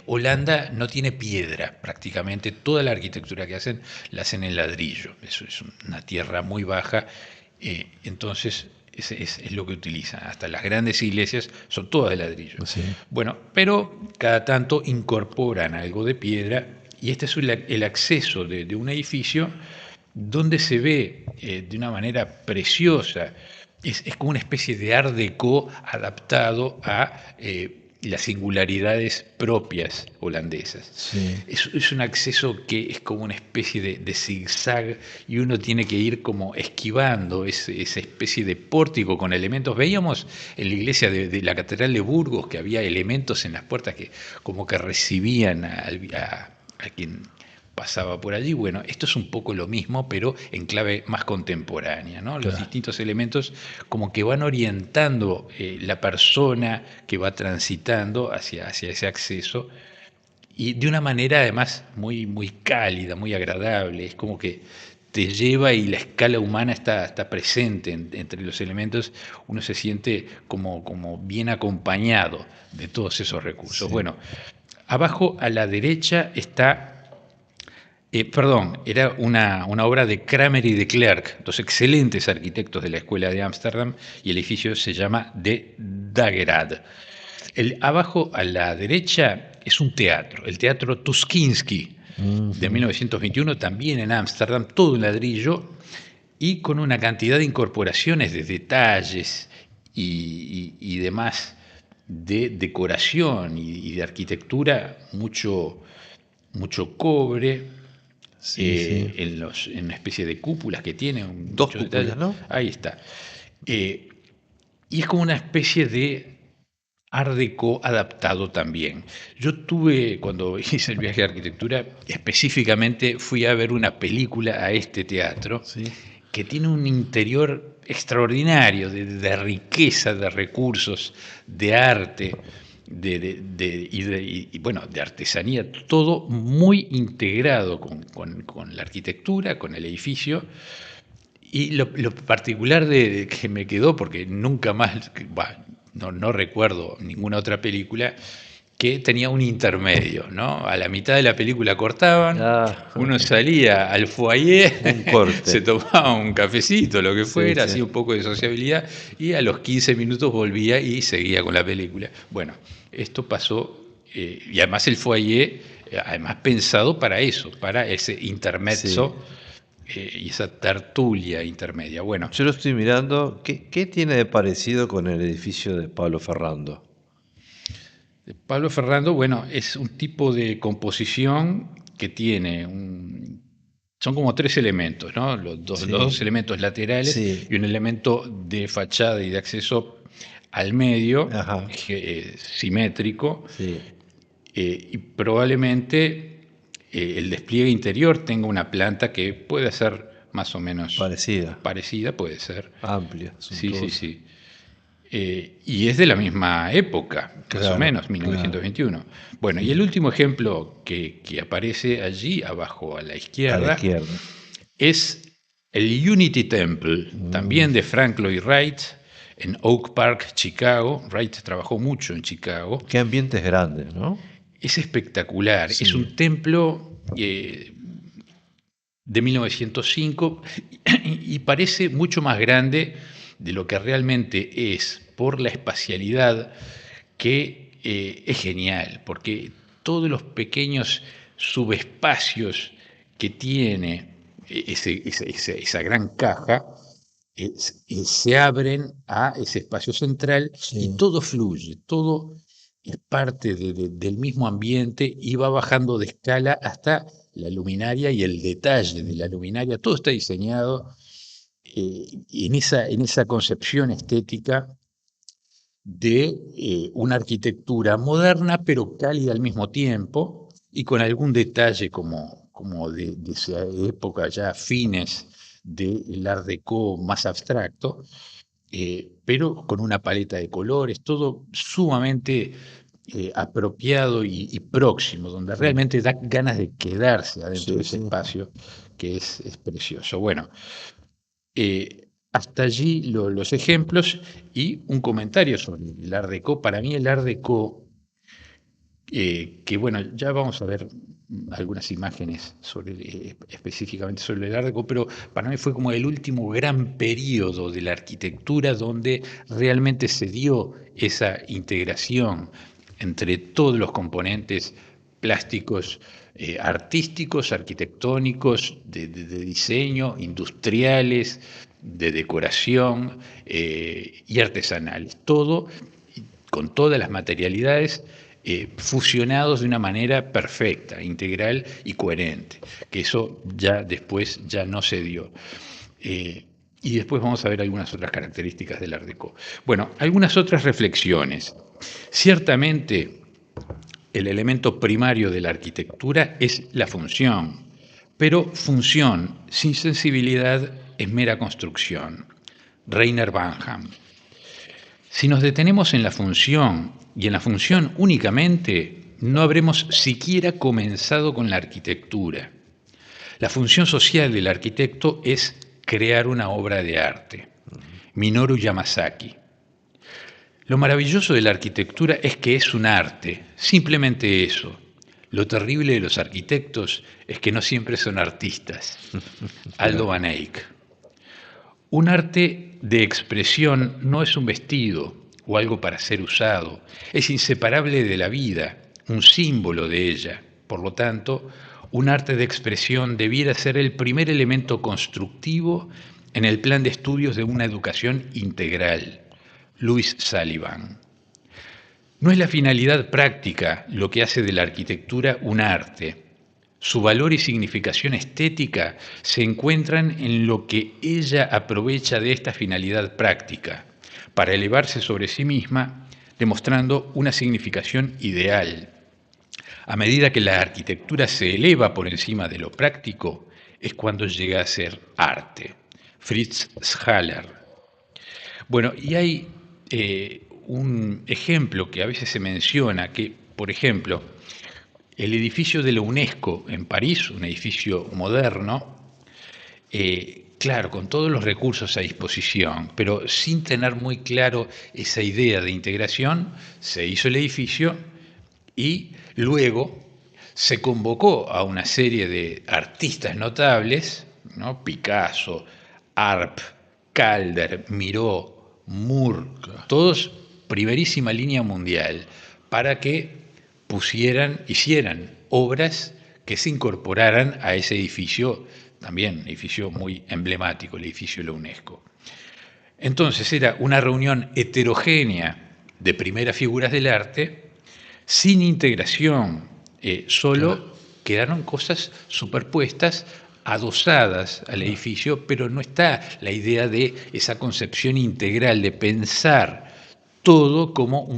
Holanda no tiene piedra, prácticamente toda la arquitectura que hacen la hacen en ladrillo. Eso es una tierra muy baja, entonces es lo que utilizan. Hasta las grandes iglesias son todas de ladrillo. Sí. Bueno, pero cada tanto incorporan algo de piedra, y este es el acceso de un edificio donde se ve de una manera preciosa. Es como una especie de art déco adaptado a las singularidades propias holandesas. Sí. Es un acceso que es como una especie de zigzag, y uno tiene que ir como esquivando esa especie de pórtico con elementos. Veíamos en la iglesia de la Catedral de Burgos que había elementos en las puertas que como que recibían a quien pasaba por allí. Bueno, esto es un poco lo mismo, pero en clave más contemporánea, ¿no? Los distintos elementos como que van orientando la persona que va transitando hacia ese acceso, y de una manera además muy, muy cálida, muy agradable. Es como que te lleva, y la escala humana está presente entre los elementos. Uno se siente como bien acompañado de todos esos recursos. Sí. Bueno, abajo a la derecha está Perdón, era una obra de Kramer y de Klerk, dos excelentes arquitectos de la Escuela de Ámsterdam, y el edificio se llama De Dageraad. Abajo a la derecha es un teatro, el Teatro Tuschinski, de 1921, también en Ámsterdam, todo en ladrillo y con una cantidad de incorporaciones de detalles y demás de decoración y de arquitectura, mucho cobre. En una especie de cúpulas que tiene. Dos cúpulas, ¿no? Ahí está. Y es como una especie de Art Deco adaptado también. Yo cuando hice el viaje de arquitectura, específicamente fui a ver una película a este teatro, que tiene un interior extraordinario de riqueza, de recursos, de arte, de artesanía, todo muy integrado con la arquitectura, con el edificio. Y lo particular que me quedó, porque nunca más, no recuerdo ninguna otra película, que tenía un intermedio, ¿no? A la mitad de la película cortaban, uno salía al foyer, se tomaba un cafecito, lo que fuera, hacía un poco de sociabilidad, y a los 15 minutos volvía y seguía con la película. Bueno, esto pasó, y además el foyer, además pensado para eso, para ese intermezzo y esa tertulia intermedia. Bueno, yo lo estoy mirando. ¿Qué tiene de parecido con el edificio de Pablo Ferrando? Pablo Ferrando, bueno, es un tipo de composición que tiene son como tres elementos, ¿no? Los dos elementos laterales y un elemento de fachada y de acceso al medio, simétrico, y probablemente el despliegue interior tenga una planta que puede ser más o menos parecida, puede ser. Amplia. Sí. Y es de la misma época, más o menos, 1921. Bueno, y el último ejemplo que aparece allí, abajo a la izquierda, es el Unity Temple, también de Frank Lloyd Wright, en Oak Park, Chicago. Wright trabajó mucho en Chicago. Qué ambientes grandes, ¿no? Es espectacular. Es un templo de 1905 y parece mucho más grande de lo que realmente es, por la espacialidad que es genial, porque todos los pequeños subespacios que tiene esa gran caja se abren a ese espacio central y todo fluye, todo es parte del mismo ambiente y va bajando de escala hasta la luminaria y el detalle de la luminaria, todo está diseñado en esa concepción estética de una arquitectura moderna pero cálida al mismo tiempo y con algún detalle como de esa época, ya fines del Art Deco más abstracto, pero con una paleta de colores, todo sumamente apropiado y próximo, donde realmente da ganas de quedarse adentro de ese espacio que es precioso. Bueno, hasta allí los ejemplos y un comentario sobre el Art Deco. Para mí el Art Deco, que bueno, ya vamos a ver algunas imágenes específicamente sobre el Art Deco, pero para mí fue como el último gran periodo de la arquitectura donde realmente se dio esa integración entre todos los componentes plásticos, artísticos, arquitectónicos, de diseño, industriales, de decoración y artesanales. Todo con todas las materialidades fusionados de una manera perfecta, integral y coherente, que eso ya después ya no se dio. Y después vamos a ver algunas otras características del Art Deco. Bueno, algunas otras reflexiones. Ciertamente, el elemento primario de la arquitectura es la función, pero función sin sensibilidad es mera construcción. Rainer Banham. Si nos detenemos en la función y en la función únicamente, no habremos siquiera comenzado con la arquitectura. La función social del arquitecto es crear una obra de arte. Minoru Yamasaki. Lo maravilloso de la arquitectura es que es un arte, simplemente eso. Lo terrible de los arquitectos es que no siempre son artistas. Aldo Van Eyck. Un arte de expresión no es un vestido o algo para ser usado. Es inseparable de la vida, un símbolo de ella. Por lo tanto, un arte de expresión debiera ser el primer elemento constructivo en el plan de estudios de una educación integral. Louis Sullivan. No es la finalidad práctica lo que hace de la arquitectura un arte. Su valor y significación estética se encuentran en lo que ella aprovecha de esta finalidad práctica para elevarse sobre sí misma, demostrando una significación ideal. A medida que la arquitectura se eleva por encima de lo práctico, es cuando llega a ser arte. Fritz Schaller. Bueno, y hay un ejemplo que a veces se menciona, que, por ejemplo, el edificio de la UNESCO en París, un edificio moderno, claro, con todos los recursos a disposición, pero sin tener muy claro esa idea de integración, se hizo el edificio y luego se convocó a una serie de artistas notables, ¿no? Picasso, Arp, Calder, Miró, Moore, todos primerísima línea mundial, para que hicieran obras que se incorporaran a ese edificio, también un edificio muy emblemático, el edificio de la UNESCO. Entonces era una reunión heterogénea de primeras figuras del arte, sin integración, solo quedaron cosas superpuestas, adosadas al edificio, pero no está la idea de esa concepción integral, de pensar todo como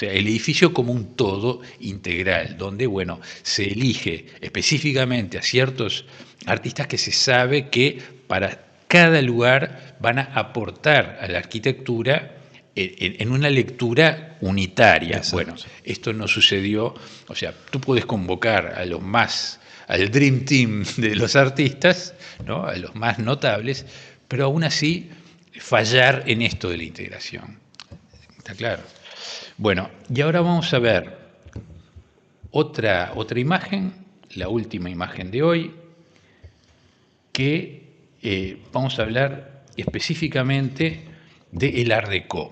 el edificio como un todo integral, donde, bueno, se elige específicamente a ciertos artistas que se sabe que para cada lugar van a aportar a la arquitectura en una lectura unitaria. Exacto. Bueno, esto no sucedió, o sea, tú puedes convocar al Dream Team de los artistas, ¿no? A los más notables, pero aún así fallar en esto de la integración. ¿Está claro? Bueno, y ahora vamos a ver otra imagen, la última imagen de hoy, que vamos a hablar específicamente del Art Deco,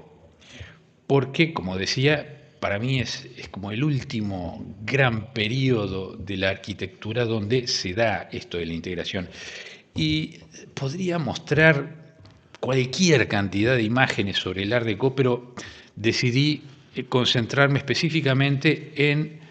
porque, como decía, para mí es como el último gran periodo de la arquitectura donde se da esto de la integración. Y podría mostrar cualquier cantidad de imágenes sobre el Art Deco, pero decidí concentrarme específicamente en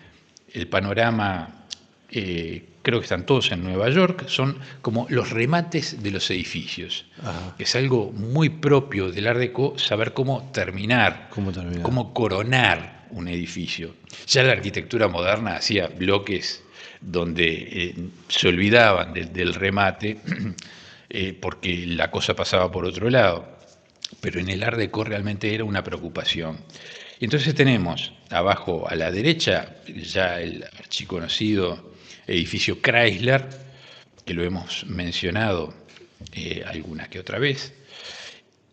el panorama, creo que están todos en Nueva York, son como los remates de los edificios. Ajá. Es algo muy propio del Art Deco saber cómo terminar, cómo coronar un edificio. Ya la arquitectura moderna hacía bloques donde se olvidaban del remate porque la cosa pasaba por otro lado, pero en el Art Deco realmente era una preocupación. Entonces tenemos abajo a la derecha ya el archiconocido edificio Chrysler, que lo hemos mencionado alguna que otra vez,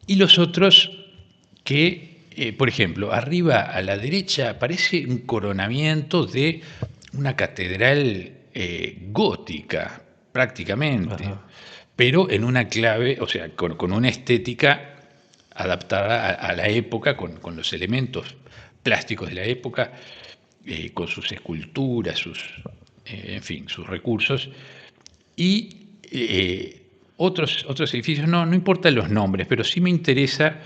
y los otros que, por ejemplo, arriba a la derecha aparece un coronamiento de una catedral gótica, prácticamente, ajá, pero en una clave, o sea, con una estética adaptada a la época, con los elementos plásticos de la época, con sus esculturas, en fin, sus recursos, y otros edificios, no importan los nombres, pero sí me interesa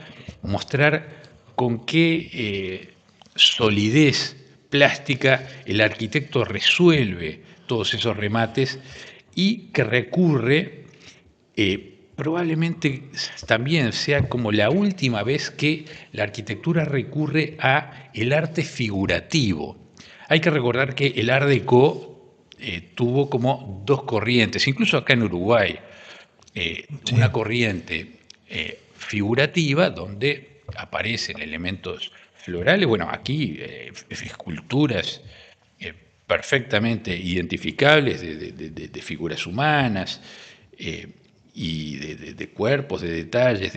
mostrar con qué solidez plástica el arquitecto resuelve todos esos remates y que recurre, probablemente también sea como la última vez que la arquitectura recurre a el arte figurativo. Hay que recordar que el Art Deco tuvo como dos corrientes, incluso acá en Uruguay, una corriente figurativa donde aparecen elementos florales, bueno, aquí esculturas perfectamente identificables de figuras humanas y de cuerpos, de detalles,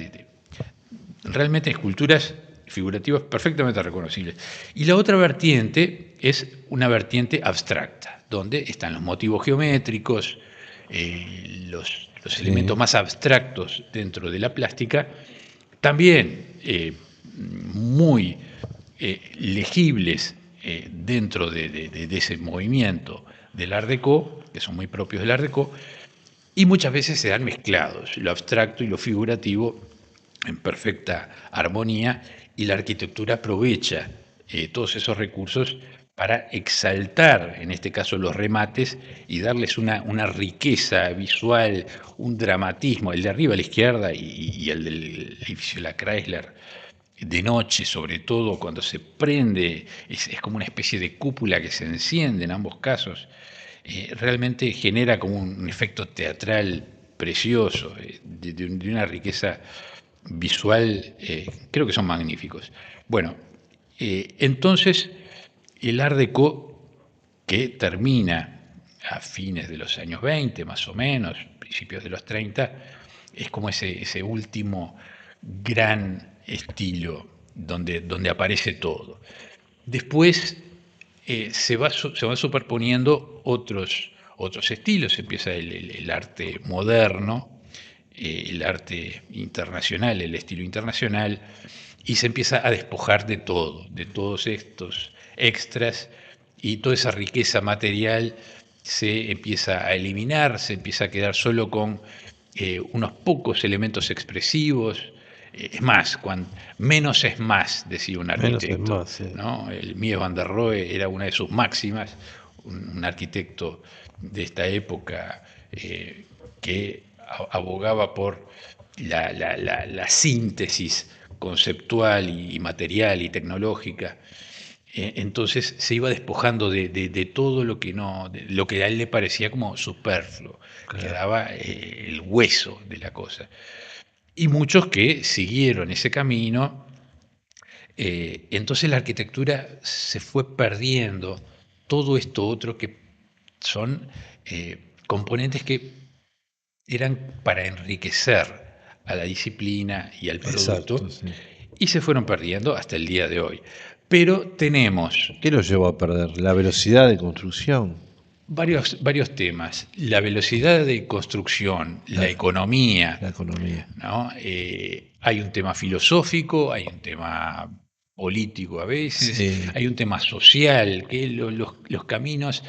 realmente esculturas figurativas perfectamente reconocibles. Y la otra vertiente es una vertiente abstracta, donde están los motivos geométricos, los elementos más abstractos dentro de la plástica, también muy legibles dentro de ese movimiento del Art Déco, que son muy propios del Art Déco, y muchas veces se dan mezclados, lo abstracto y lo figurativo en perfecta armonía, y la arquitectura aprovecha todos esos recursos para exaltar, en este caso, los remates y darles una riqueza visual, un dramatismo, el de arriba a la izquierda y el del edificio de la Chrysler, de noche, sobre todo cuando se prende, es como una especie de cúpula que se enciende en ambos casos. Realmente genera como un efecto teatral precioso, de una riqueza visual, creo que son magníficos. Bueno, entonces el Art Déco, que termina a fines de los años 20, más o menos, principios de los 30, es como ese último gran estilo donde aparece todo. Después se van superponiendo otros estilos, empieza el arte moderno, el arte internacional, el estilo internacional, y se empieza a despojar de todo, de todos estos extras, y toda esa riqueza material se empieza a eliminar, se empieza a quedar solo con unos pocos elementos expresivos. Es más, menos es más, decía un arquitecto. Más, sí. ¿No? El Mies van der Rohe era una de sus máximas, un arquitecto de esta época que abogaba por la síntesis conceptual y material y tecnológica. Entonces se iba despojando de todo lo que lo que a él le parecía como superfluo, claro. Quedaba el hueso de la cosa. Y muchos que siguieron ese camino, entonces la arquitectura se fue perdiendo todo esto otro que son componentes que eran para enriquecer a la disciplina y al producto. Exacto, sí. Y se fueron perdiendo hasta el día de hoy. Pero tenemos... ¿Qué los llevó a perder? ¿La velocidad de construcción? Varios temas. La velocidad de construcción, la economía. La economía. ¿No? Hay un tema filosófico, hay un tema político a veces, sí. Hay un tema social, que los caminos,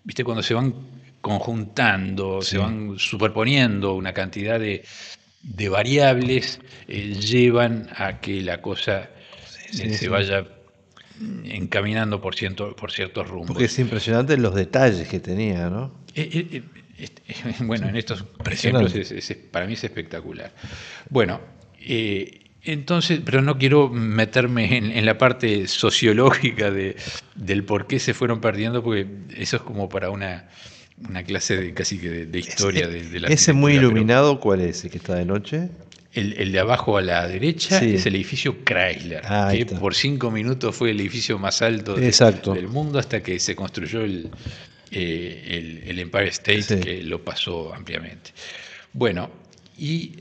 ¿viste? Cuando se van conjuntando, sí. Se van superponiendo una cantidad de variables, llevan a que la cosa se vaya encaminando por ciertos rumbos. Porque es impresionante los detalles que tenía, ¿no? Bueno, en estos ejemplos para mí es espectacular. Bueno, entonces, pero no quiero meterme en la parte sociológica del por qué se fueron perdiendo, porque eso es como para una clase casi que de historia de la ¿Ese muy iluminado cuál es? ¿El que está de noche? El de abajo a la derecha es el edificio Chrysler, que por 5 minutos fue el edificio más alto del mundo hasta que se construyó el Empire State, que lo pasó ampliamente. Bueno, y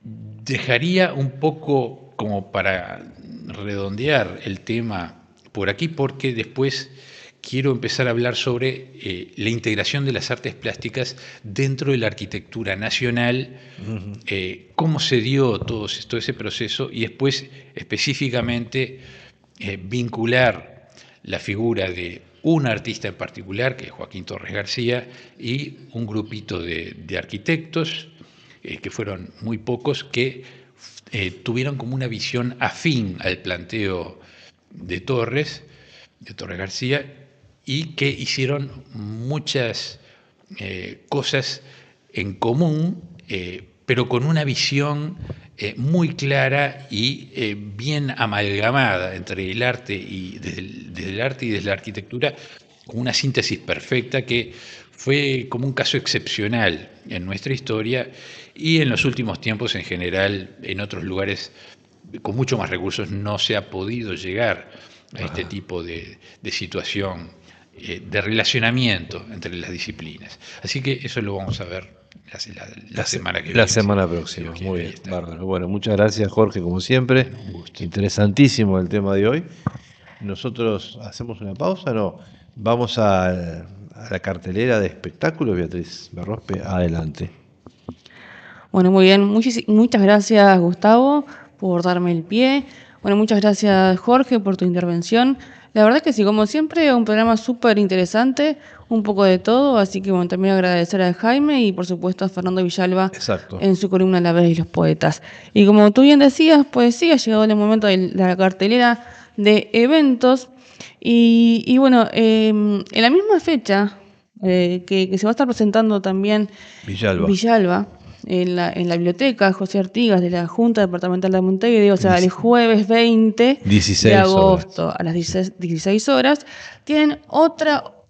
dejaría un poco como para redondear el tema por aquí, porque después quiero empezar a hablar sobre la integración de las artes plásticas dentro de la arquitectura nacional, cómo se dio todo ese proceso, y después específicamente vincular la figura de un artista en particular, que es Joaquín Torres García, y un grupito de arquitectos, que fueron muy pocos, que tuvieron como una visión afín al planteo de Torres García, y que hicieron muchas cosas en común, pero con una visión muy clara y bien amalgamada entre el arte y desde el arte y desde la arquitectura, con una síntesis perfecta que fue como un caso excepcional en nuestra historia y en los últimos tiempos en general, en otros lugares con mucho más recursos no se ha podido llegar a este tipo de situación de relacionamiento entre las disciplinas. Así que eso lo vamos a ver la semana que viene. La semana próxima, muy bien, bárbaro. Bueno, muchas gracias, Jorge, como siempre. Un gusto. Interesantísimo el tema de hoy. Nosotros hacemos una pausa, ¿no? Vamos a la cartelera de espectáculos. Beatriz Berrospe, adelante. Bueno, muy bien. Muchas gracias, Gustavo, por darme el pie. Bueno, muchas gracias, Jorge, por tu intervención. La verdad es que sí, como siempre, un programa súper interesante, un poco de todo, así que bueno, también agradecer a Jaime y por supuesto a Fernando Villalba. Exacto. En su columna La Vez y los Poetas. Y como tú bien decías, pues sí, ha llegado el momento de la cartelera de eventos y bueno, en la misma fecha que se va a estar presentando también Villalba en la biblioteca José Artigas de la Junta Departamental de Montevideo, o sea, el jueves 20 de agosto a las 16 horas, tienen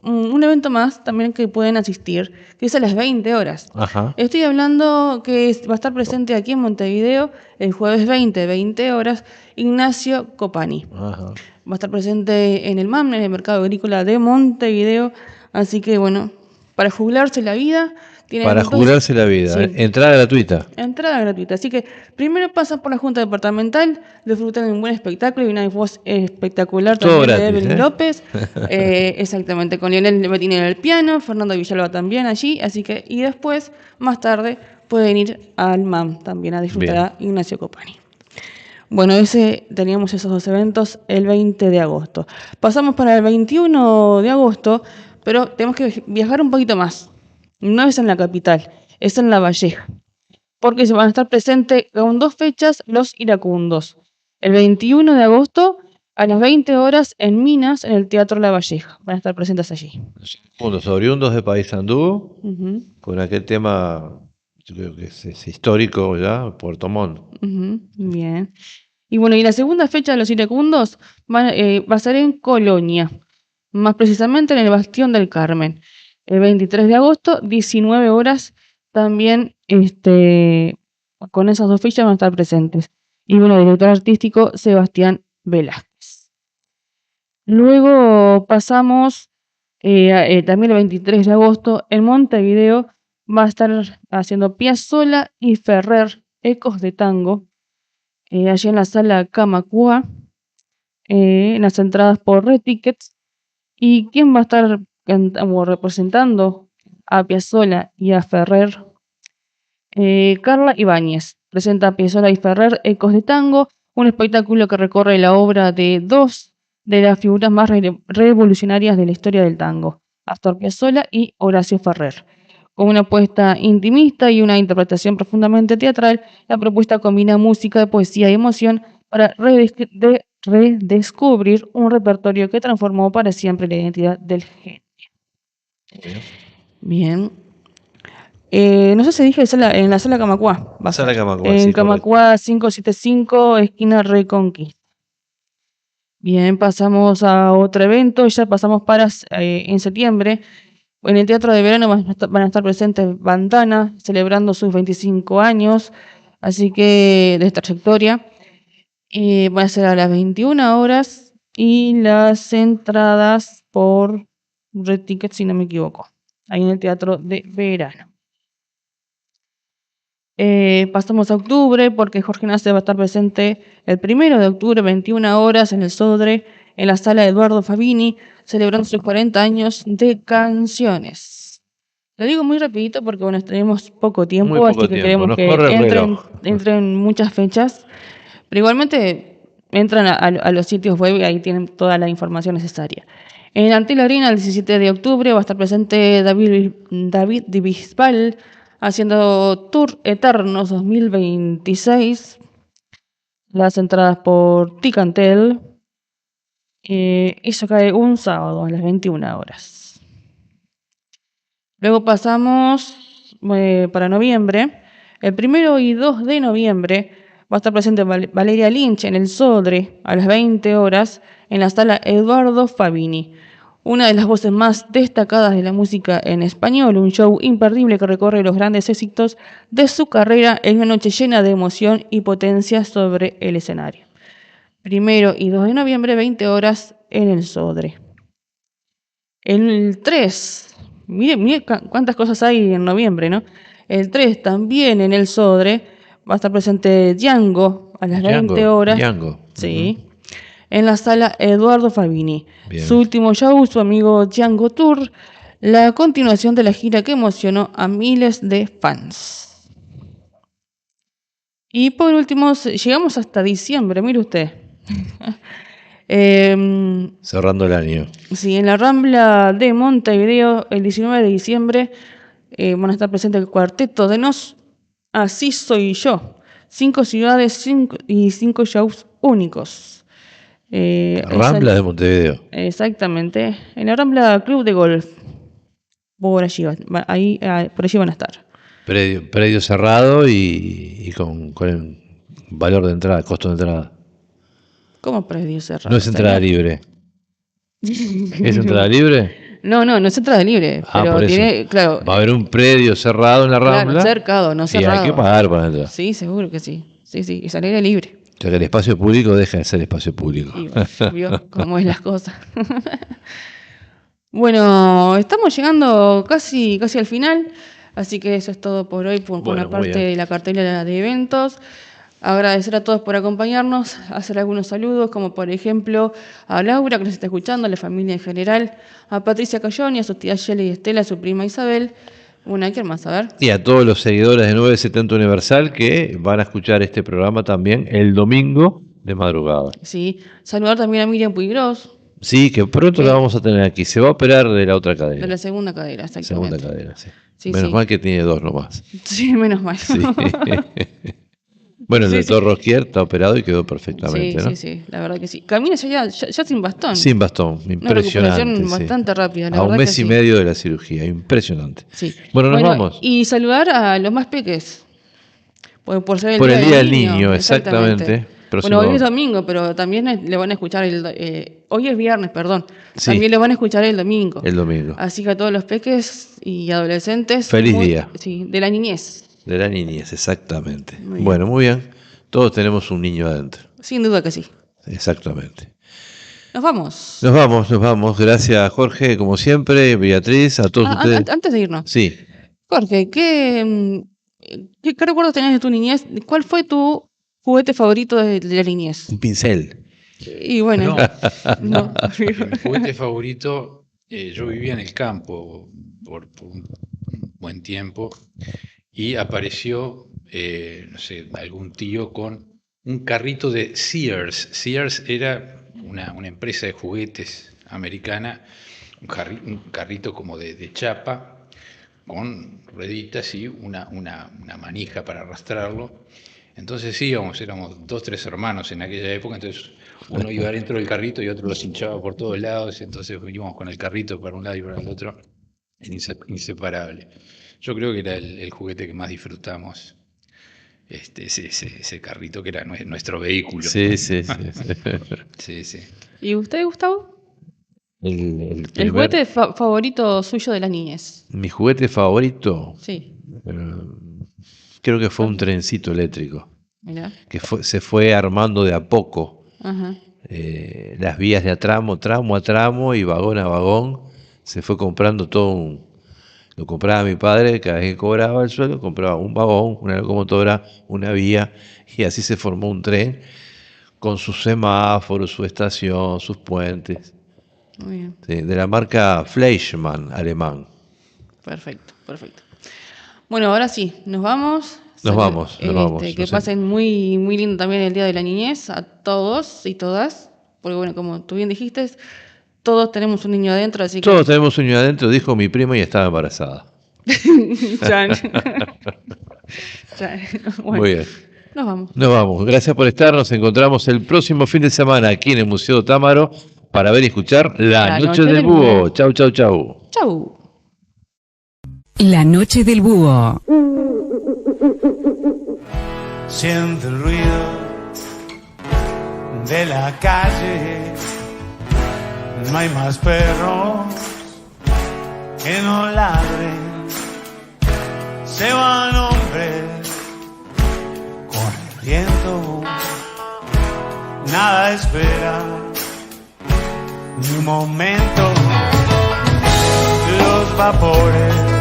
un evento más también que pueden asistir, que es a las 20 horas. Ajá. Estoy hablando que va a estar presente aquí en Montevideo el jueves 20 horas, Ignacio Copani. Ajá. Va a estar presente en el MAM, en el Mercado Agrícola de Montevideo. Así que, bueno, para jubilarse la vida... Jubilarse la vida, sí. Entrada gratuita. Entrada gratuita. Así que primero pasan por la Junta Departamental, disfrutan de un buen espectáculo y una voz espectacular todo también gratis, de Evelyn López. Exactamente, con Lionel Bettini en el piano, Fernando Villalba también allí. Así que, y después, más tarde, pueden ir al MAM también a disfrutar a Ignacio Copani. Bueno, teníamos esos dos eventos el 20 de agosto. Pasamos para el 21 de agosto, pero tenemos que viajar un poquito más. No es en la capital, es en La Valleja, porque se van a estar presentes con dos fechas los iracundos. El 21 de agosto a las 20 horas en Minas, en el Teatro La Valleja. Van a estar presentes allí. Los oriundos de Paysandú, con aquel tema, yo creo que es histórico ya, Puerto Montt. Bien. Y bueno, y la segunda fecha de los iracundos va a ser en Colonia, más precisamente en el Bastión del Carmen. El 23 de agosto, 19 horas, también con esas dos fechas van a estar presentes. Y bueno, director artístico Sebastián Velázquez. Luego pasamos también el 23 de agosto, en Montevideo va a estar haciendo Piazzolla y Ferrer, Ecos de Tango, allí en la sala Camacuá, en las entradas por Retickets. ¿Y quién va a estar representando a Piazzolla y a Ferrer? Carla Ibáñez presenta a Piazzolla y Ferrer, Ecos de Tango, un espectáculo que recorre la obra de dos de las figuras más revolucionarias de la historia del tango, Astor Piazzolla y Horacio Ferrer. Con una apuesta intimista y una interpretación profundamente teatral, la propuesta combina música, poesía y emoción para redescubrir un repertorio que transformó para siempre la identidad del género. Bien. No sé si dije en la sala Camacuá. Sala Camacuá, en sí, Camacuá 575, esquina Reconquista. Bien, pasamos a otro evento. Ya pasamos para en septiembre. En el Teatro de Verano van a estar presentes Bandana, celebrando sus 25 años. Así que de trayectoria. Van a ser a las 21 horas. Y las entradas por Red Ticket, si no me equivoco, ahí en el Teatro de Verano. Pasamos a octubre, porque Jorge Nace va a estar presente el 1 de octubre, 21 horas, en el Sodre, en la sala Eduardo Fabini, celebrando sus 40 años de canciones. Lo digo muy rapidito porque bueno, tenemos poco tiempo, así que queremos que entren muchas fechas, pero igualmente entran a los sitios web y ahí tienen toda la información necesaria. En Antel Arena, el 17 de octubre, va a estar presente David Di Bisbal haciendo Tour Eternos 2026. Las entradas por Ticantel. Eso cae un sábado a las 21 horas. Luego pasamos para noviembre. El 1 y 2 de noviembre va a estar presente Valeria Lynch en el Sodre a las 20 horas en la sala Eduardo Fabini. Una de las voces más destacadas de la música en español, un show imperdible que recorre los grandes éxitos de su carrera en una noche llena de emoción y potencia sobre el escenario. 1 y 2 de noviembre, 20 horas en el Sodre. El 3, mire cuántas cosas hay en noviembre, ¿no? El 3 también en el Sodre va a estar presente Django a las 20 horas. Django. Sí. En la sala Eduardo Fabini. Bien. Su último show, su amigo Django Tour, la continuación de la gira que emocionó a miles de fans. Y por último, llegamos hasta diciembre, mire usted. Cerrando el año. Sí, en la Rambla de Montevideo, el 19 de diciembre, van a estar presentes el Cuarteto de Nos, Así Soy Yo. 5 ciudades y 5 shows únicos. Rambla de Montevideo. Exactamente. En la Rambla Club de Golf. Por allí, por allí van a estar. Predio cerrado y con el valor de entrada, costo de entrada. ¿Cómo predio cerrado? No es entrada libre. ¿Es entrada libre? No es entrada libre. Pero por eso. tiene, claro. Va a haber un predio cerrado en la Rambla. Claro, cercado, no cerrado. Y hay que pagar para entrar. Sí, seguro que sí. Sí, y salir libre. O sea que el espacio público deja de ser espacio público. Y bueno, vio cómo es las cosas. Bueno, estamos llegando casi al final, así que eso es todo por hoy, por una parte de la cartelera de eventos. Agradecer a todos por acompañarnos, hacer algunos saludos, como por ejemplo a Laura, que nos está escuchando, a la familia en general, a Patricia Cayoni, a sus tías Shelley y Estela, a su prima Isabel. Bueno, ¿quién más? A ver. Y a todos los seguidores de 970 Universal que van a escuchar este programa también el domingo de madrugada. Sí, saludar también a Miriam Puigros. Sí, que pronto la vamos a tener aquí. Se va a operar de la otra cadera. De la segunda cadera, exactamente. Segunda cadera, sí. Menos mal que tiene 2 nomás. Sí, menos mal. Sí. Bueno, el doctor Rosquier está operado y quedó perfectamente, ¿no? Sí, la verdad que sí. Camina ya sin bastón. Sin bastón, impresionante. Una recuperación bastante rápida, la verdad. A un mes y medio de la cirugía, impresionante. Sí. Bueno, nos vamos. Y saludar a los más peques. Por ser el Día del Niño, exactamente. Bueno, hoy es domingo, pero también le van a escuchar hoy es viernes, perdón. Sí. También le van a escuchar el domingo. El domingo. Así que a todos los peques y adolescentes. Feliz día. Sí, de la niñez. De la niñez, exactamente. Muy bien. Todos tenemos un niño adentro. Sin duda que sí. Exactamente. Nos vamos. Nos vamos. Gracias, Jorge, como siempre. Beatriz, a todos ustedes. Antes de irnos. Sí. Jorge, ¿qué recuerdos tenés de tu niñez? ¿Cuál fue tu juguete favorito de la niñez? Un pincel. Y bueno. No. Mi juguete favorito, yo vivía en el campo por un buen tiempo. Y apareció, algún tío con un carrito de Sears. Sears era una empresa de juguetes americana, un carrito como de chapa, con rueditas y una manija para arrastrarlo. Entonces éramos 2, 3 hermanos en aquella época, entonces uno iba dentro del carrito y otro los hinchaba por todos lados, entonces íbamos con el carrito para un lado y para el otro, inseparable. Yo creo que era el juguete que más disfrutamos, ese carrito que era nuestro vehículo. Sí. ¿Y usted, Gustavo? El juguete favorito suyo de la niñez. Mi juguete favorito. Sí. Creo que fue un trencito eléctrico. Mirá. Que se fue armando de a poco. Ajá. Las vías de tramo a tramo y vagón a vagón. Se fue comprando todo Lo compraba mi padre, cada vez que cobraba el sueldo, compraba un vagón, una locomotora, una vía, y así se formó un tren con sus semáforos, su estación, sus puentes. Muy bien. Sí, de la marca Fleischmann, alemán. Perfecto. Bueno, ahora sí, nos vamos. Nos vamos. Que pasen muy, muy lindo también el Día de la Niñez a todos y todas, porque bueno, como tú bien dijiste, todos tenemos un niño adentro, así que... Todos tenemos un niño adentro, dijo mi prima y estaba embarazada. Bueno, muy bien. Nos vamos. Nos vamos. Gracias por estar. Nos encontramos el próximo fin de semana aquí en el Museo Támaro para ver y escuchar La Noche del Búho. Chau. Chau. La Noche del Búho. Siente el ruido de la calle. No hay más perros que no ladren. Se van hombres corriendo. Nada espera ni un momento. vapores